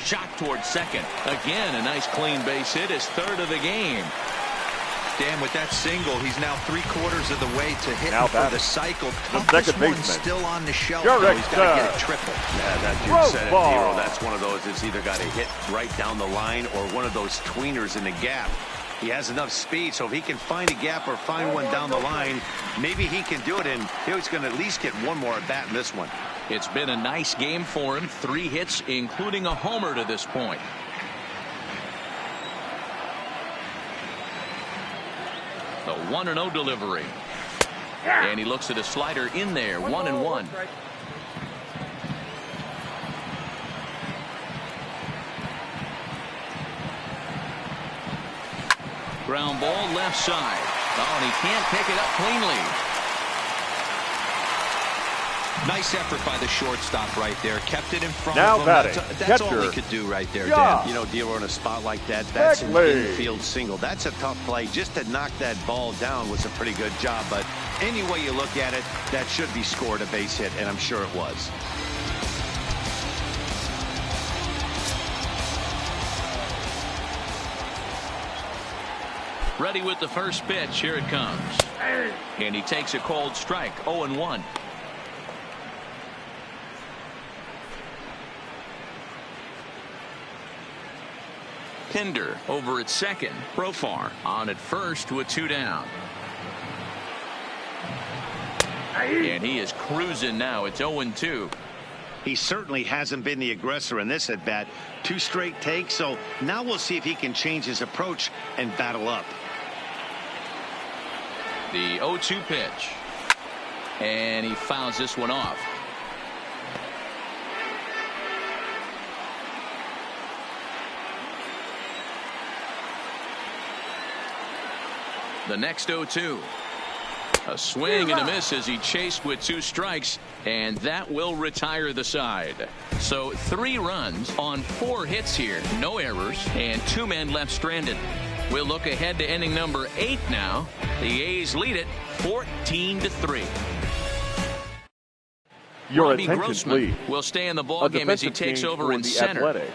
Shot towards second. Again, a nice clean base hit, his 3rd of the game. Dan, with that single, he's now 3/4 of the way to hit for the cycle. The Toughest second one baseman, still on the shelf. Jurek He's got to get a triple. Yeah, that dude Gross said it, ball. Hero. That's one of those that's either got to hit right down the line or one of those tweeners in the gap. He has enough speed, so if he can find a gap or find one down the line, maybe he can do it, and he's going to at least get one more at bat in this one. It's been a nice game for him. 3 hits, including a homer to this point. The 1-0 delivery. And he looks at a slider in there, 1-1. Ground ball left side. Oh, and he can't pick it up cleanly. Nice effort by the shortstop right there. Kept it in front Now of him. batting, That's all he catcher. could do right there, Yeah. Dan. You know, D'Lo, in a spot like that, that's an Beckley. infield single. That's a tough play. Just to knock that ball down was a pretty good job. But any way you look at it, that should be scored a base hit, and I'm sure it was. Ready with the first pitch. Here it comes. And he takes a cold strike, 0-1. Pinder over at second. Profar on at first with 2 down. And he is cruising now. It's 0-2. He certainly hasn't been the aggressor in this at bat. 2 straight takes, so now we'll see if he can change his approach and battle up. The 0-2 pitch. And he fouls this one off. The next 0-2. A swing and a miss as he chased with 2 strikes, and that will retire the side. So 3 runs on 4 hits here, no errors, and 2 men left stranded. We'll look ahead to inning number 8 now. The A's lead it 14-3. Your Robbie attention, Grossman please. will stay in the ballgame as he takes over in center. Athletics.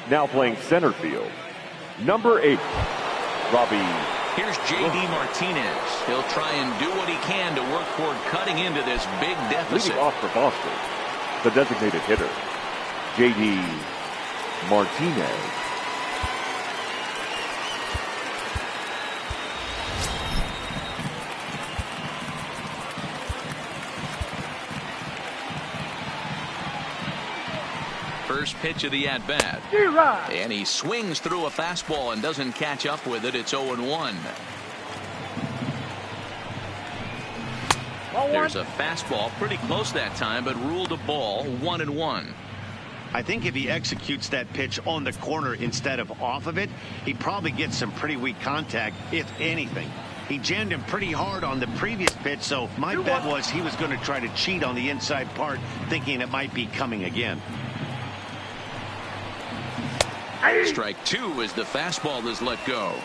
Now playing center field, number 8, Robbie. Here's J.D. Martinez. He'll try and do what he can to work toward cutting into this big deficit. Leading off for Boston, the designated hitter, J.D. Martinez. First pitch of the at-bat. And he swings through a fastball and doesn't catch up with it. It's 0-1. There's a fastball pretty close that time, but ruled a ball. 1-1. I think if he executes that pitch on the corner instead of off of it, he probably gets some pretty weak contact, if anything. He jammed him pretty hard on the previous pitch, so my bet was he was going to try to cheat on the inside part, thinking it might be coming again. Strike 2 as the fastball is let go.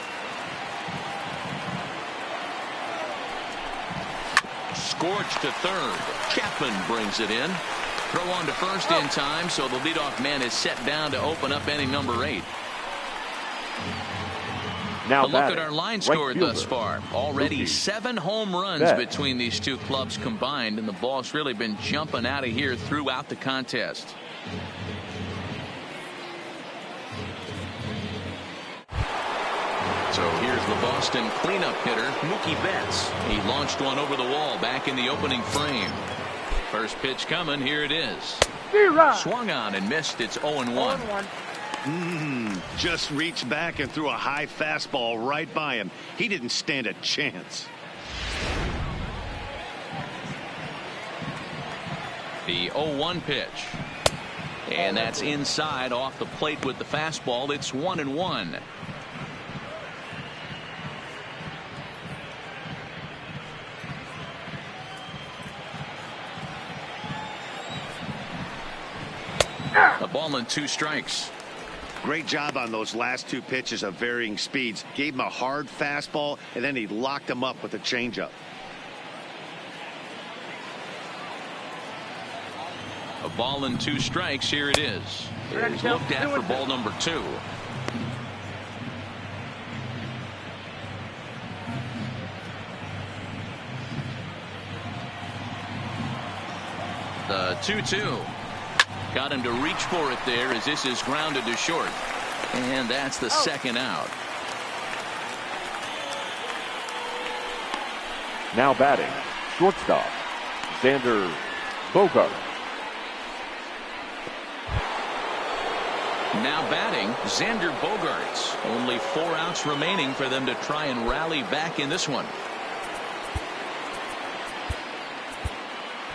Scorched to third. Chapman brings it in. Throw on to first in time, so the leadoff man is set down to open up inning number 8. Now a look at our line score thus far. Already Rookie. 7 home runs between these 2 clubs combined, and the ball's really been jumping out of here throughout the contest. So here's the Boston cleanup hitter, Mookie Betts. He launched one over the wall back in the opening frame. First pitch coming. Here it is. Swung on and missed. It's 0-1. Just reached back and threw a high fastball right by him. He didn't stand a chance. The 0-1 pitch. And that's inside off the plate with the fastball. It's 1-1. A ball and 2 strikes. Great job on those last 2 pitches of varying speeds. Gave him a hard fastball, and then he locked him up with a changeup. A ball and 2 strikes. Here it is. It's looked at for ball number 2. The 2-2. Got him to reach for it there as this is grounded to short. And that's the second out. Now batting, shortstop, Xander Bogaerts. Now batting, Xander Bogaerts. Only 4 outs remaining for them to try and rally back in this one.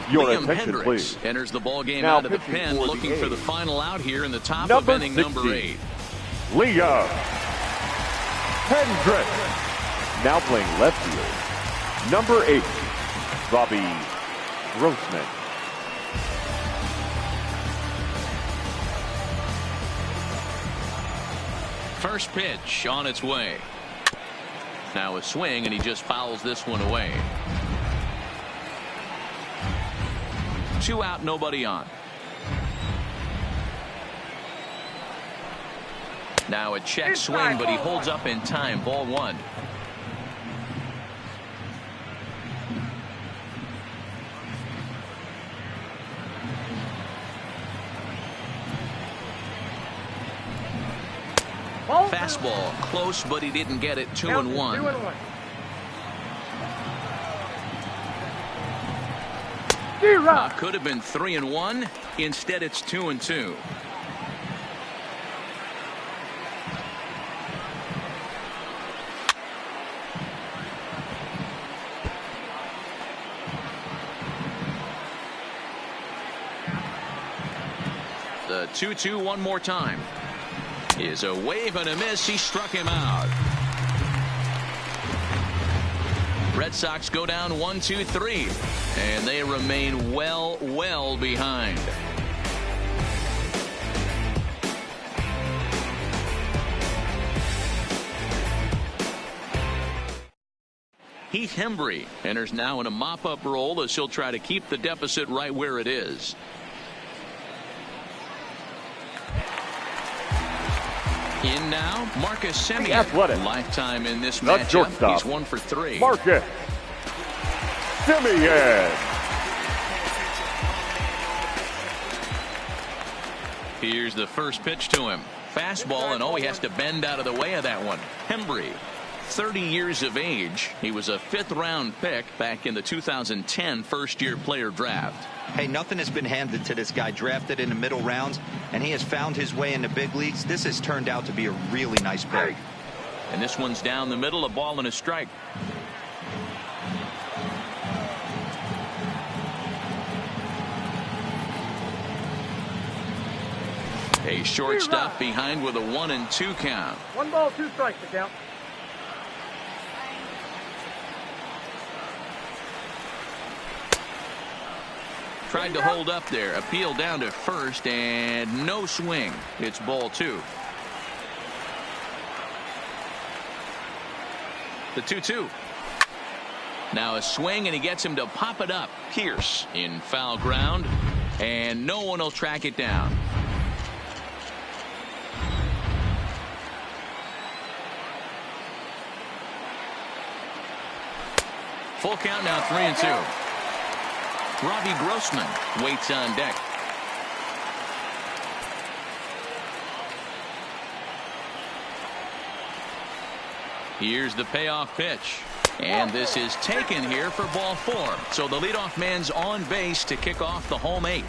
Your Liam attention, Hendricks please. enters the ball game Now out of the pitching pen, for the looking for the A's. final out here in the top Number of inning number 60. 8. Liam Hendricks. Now playing left field, number 8, Robbie Grossman. First pitch on its way. Now a swing, and he just fouls this one away. 2 out, nobody on. Now a check swing, but he holds up in time. Ball 1. Fastball close, but he didn't get it. 2-1. Could have been 3-1. Instead, it's 2-2. The 2-2 one more time. Is a wave and a miss. He struck him out. Red Sox go down 1-2-3, and they remain well behind. Heath Hembree enters now in a mop-up role as he'll try to keep the deficit right where it is. In now, Marcus Semien. Lifetime in this matchup. He's 1 for 3. Marcus Semien. Here's the first pitch to him. Fastball, and he has to bend out of the way of that one. Hembree, 30 years of age. He was a 5th-round pick back in the 2010 first-year player draft. Hey, nothing has been handed to this guy. Drafted in the middle rounds, and he has found his way in the big leagues. This has turned out to be a really nice pick. And this one's down the middle, a ball and a strike. A shortstop behind with a 1-2 count. 1 ball, 2 strikes to count. Tried to hold up there. Appeal down to first, and no swing. It's ball 2. The 2-2. Now a swing, and he gets him to pop it up. Pierce in foul ground, and no one will track it down. Full count now, 3-2. Robbie Grossman waits on deck. Here's the payoff pitch. And this is taken here for ball 4. So the leadoff man's on base to kick off the home 8th.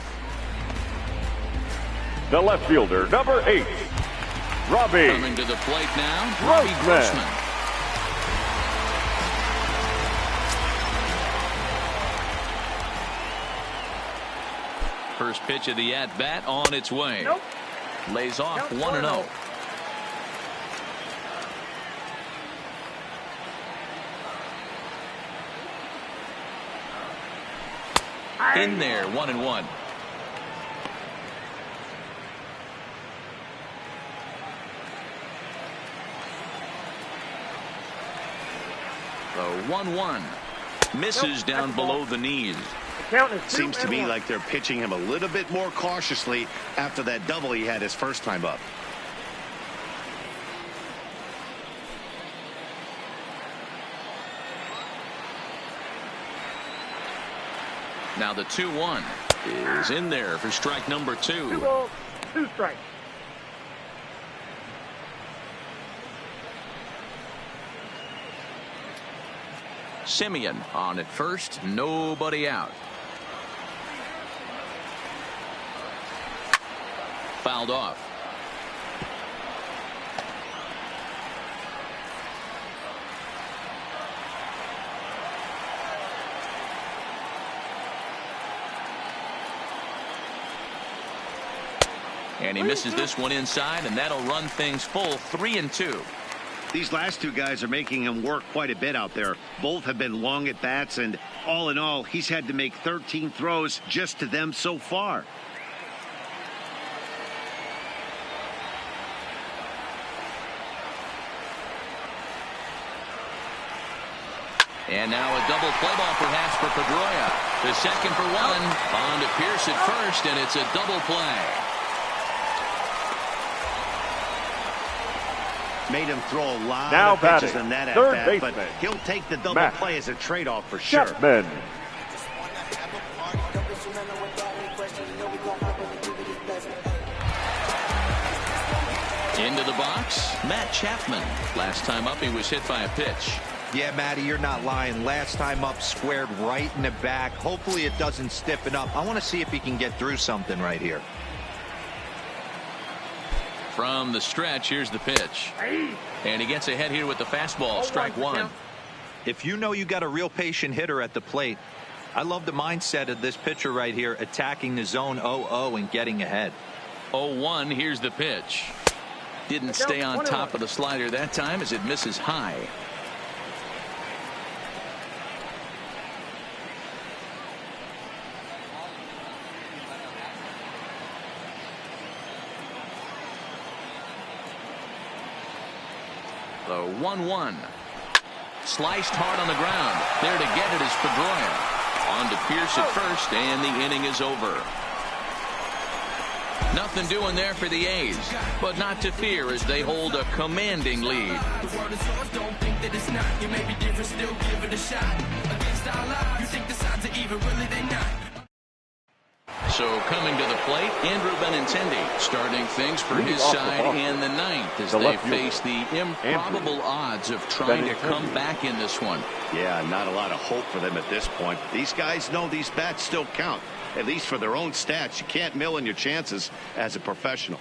The left fielder, number 8, Robbie. Coming to the plate now, Robbie Grossman. First pitch of the at-bat on its way. Nope. Lays off 1-0. In there, 1-1. The 1-1 misses down below the knees. Seems to me like they're pitching him a little bit more cautiously after that double he had his first time up. Now the 2-1 is in there for strike number 2. 2 balls, 2 strikes. Semien on at first, nobody out. Fouled off. And he misses this one inside, and that'll run things full 3-2. These last 2 guys are making him work quite a bit out there. Both have been long at bats, and all in all, he's had to make 13 throws just to them so far. And now a double play ball perhaps for Pedroia. The second for 1. On to Pierce at first, and it's a double play. Made him throw a lot of pitches in that at-bat, but he'll take the double play as a trade-off for sure. Chapman. Into the box, Matt Chapman. Last time up, he was hit by a pitch. Yeah, Matty, you're not lying. Last time up, squared right in the back. Hopefully it doesn't stiffen up. I want to see if he can get through something right here. From the stretch, here's the pitch. And he gets ahead here with the fastball, strike 1. If you know you got a real patient hitter at the plate, I love the mindset of this pitcher right here, attacking the zone 0-0 and getting ahead. 0-1, here's the pitch. Didn't stay on top of the slider that time as it misses high. The 1-1. Sliced hard on the ground. There to get it is Pedroia. On to Pierce at first, and the inning is over. Nothing doing there for the A's, but not to fear as they hold a commanding lead. So coming to the plate, Andrew Benintendi starting things for his side in the ninth as they face the improbable odds of trying to come back in this one. Yeah, not a lot of hope for them at this point. These guys know these bats still count, at least for their own stats. You can't mill in your chances as a professional.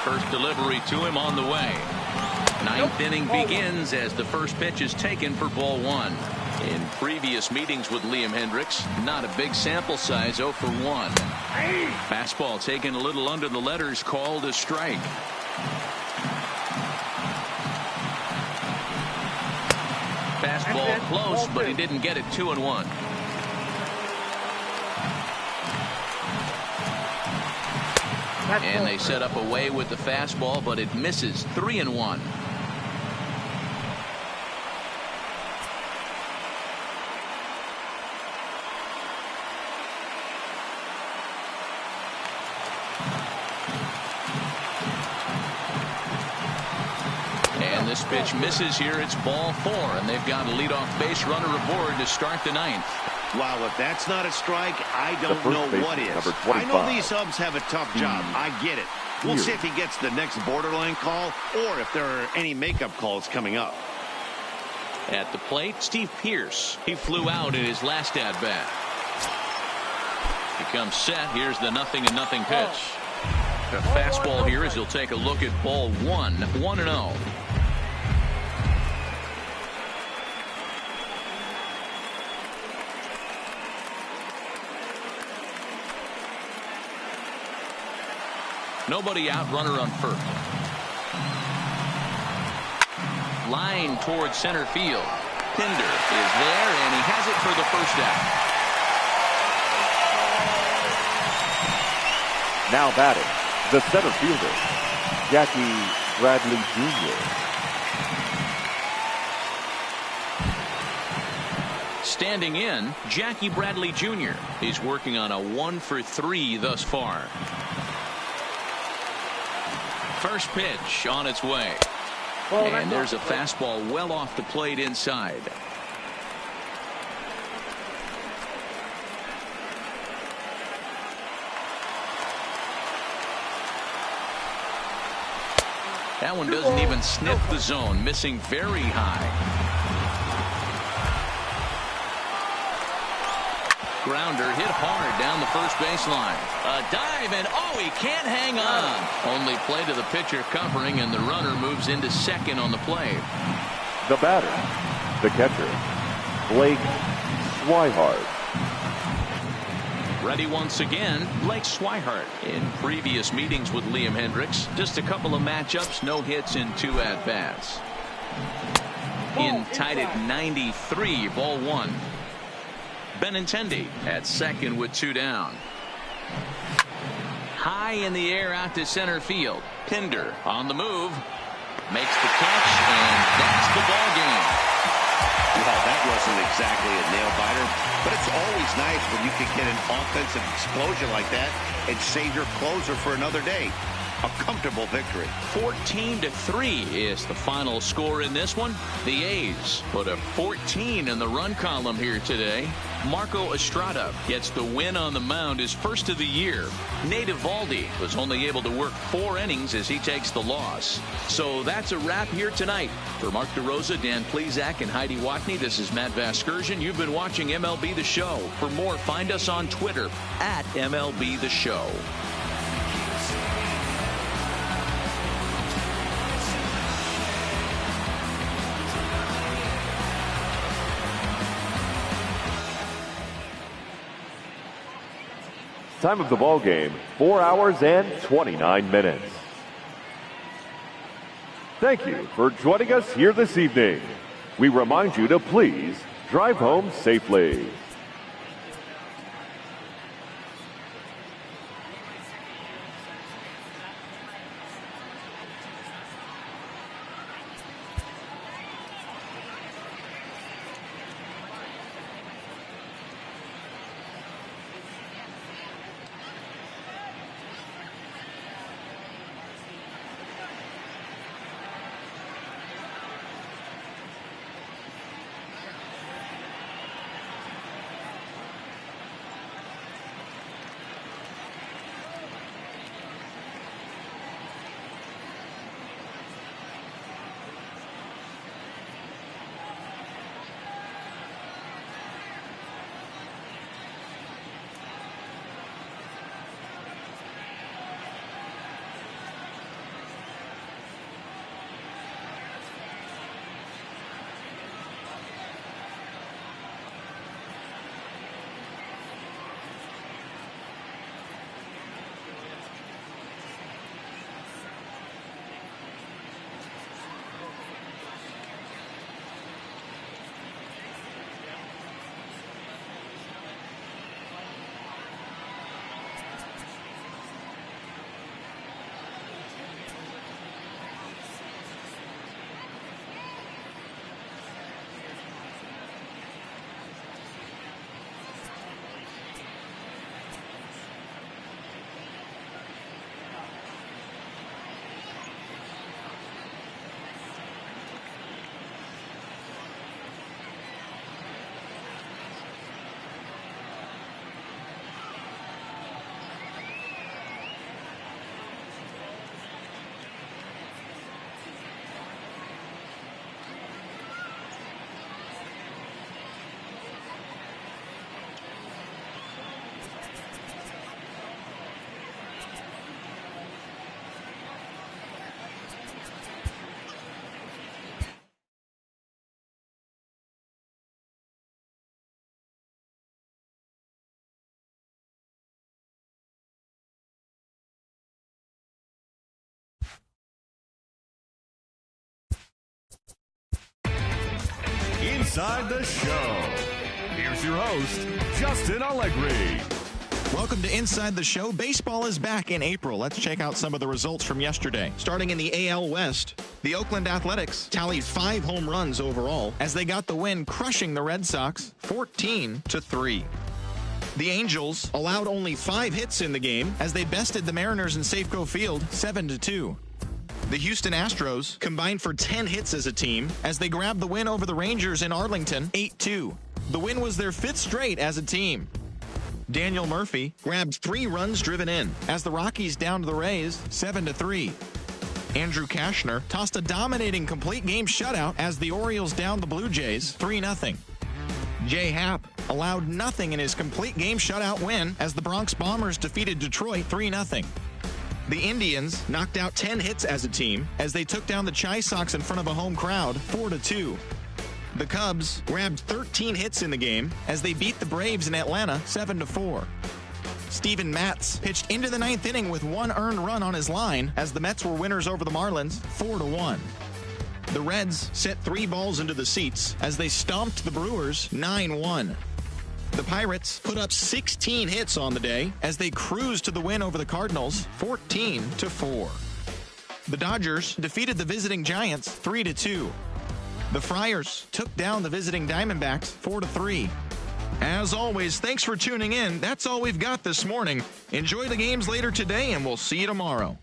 First delivery to him on the way. Ninth inning begins as the first pitch is taken for ball 1. In previous meetings with Liam Hendricks, not a big sample size, 0 for 1. Fastball taken a little under the letters, called a strike. Fastball close, but he didn't get it. 2-1. And they set up away with the fastball, but it misses. 3-1. And this pitch misses here. It's ball 4, and they've got a leadoff base runner aboard to start the ninth. Wow, if that's not a strike, I don't know what is. I know these subs have a tough job. I get it. We'll see if he gets the next borderline call or if there are any makeup calls coming up. At the plate, Steve Pierce. He flew out in his last at-bat. He comes set. Here's the 0-0 pitch. A fastball here as he'll take a look at ball 1. 1-0. Nobody out, runner on first. Line towards center field. Pinder is there, and he has it for the first out. Now batting, the center fielder, Jackie Bradley Jr. Standing in, Jackie Bradley Jr. He's working on a 1 for 3 thus far. First pitch on its way. And there's a fastball well off the plate inside. That one doesn't even sniff the zone, missing very high. Grounder hit hard down the first baseline. A dive, and he can't hang on. Only play to the pitcher covering, and the runner moves into second on the play. The batter, the catcher, Blake Swihart. Ready once again, Blake Swihart. In previous meetings with Liam Hendricks, just a couple of matchups, no hits in 2 at-bats. In tied at 93, ball 1. Benintendi at second with 2 down. High in the air out to center field. Pinder on the move. Makes the catch, and that's the ball game. Well, that wasn't exactly a nail-biter, but it's always nice when you can get an offensive explosion like that and save your closer for another day. A comfortable victory. 14-3 is the final score in this one. The A's put a 14 in the run column here today. Marco Estrada gets the win on the mound, his first of the year. Nate Eovaldi was only able to work 4 innings as he takes the loss. So that's a wrap here tonight. For Mark DeRosa, Dan Plesac, and Heidi Watney, this is Matt Vasgersian. You've been watching MLB The Show. For more, find us on Twitter at MLB The Show. Time of the ball game, 4 hours and 29 minutes. Thank you for joining us here this evening. We remind you to please drive home safely. Inside the Show. Here's your host, Justin Allegri. Welcome to Inside the Show. Baseball is back in April. Let's check out some of the results from yesterday. Starting in the AL West, the Oakland Athletics tallied 5 home runs overall as they got the win, crushing the Red Sox 14-3. The Angels allowed only 5 hits in the game as they bested the Mariners in Safeco Field 7-2. The Houston Astros combined for 10 hits as a team as they grabbed the win over the Rangers in Arlington 8-2. The win was their 5th straight as a team. Daniel Murphy grabbed 3 runs driven in as the Rockies downed the Rays 7-3. Andrew Kashner tossed a dominating complete game shutout as the Orioles downed the Blue Jays 3-0. Jay Happ allowed nothing in his complete game shutout win as the Bronx Bombers defeated Detroit 3-0. The Indians knocked out 10 hits as a team as they took down the Chi Sox in front of a home crowd 4-2. The Cubs grabbed 13 hits in the game as they beat the Braves in Atlanta 7-4. Steven Matz pitched into the 9th inning with 1 earned run on his line as the Mets were winners over the Marlins 4-1. The Reds sent 3 balls into the seats as they stomped the Brewers 9-1. The Pirates put up 16 hits on the day as they cruised to the win over the Cardinals 14-4. The Dodgers defeated the visiting Giants 3-2. The Friars took down the visiting Diamondbacks 4-3. As always, thanks for tuning in. That's all we've got this morning. Enjoy the games later today, and we'll see you tomorrow.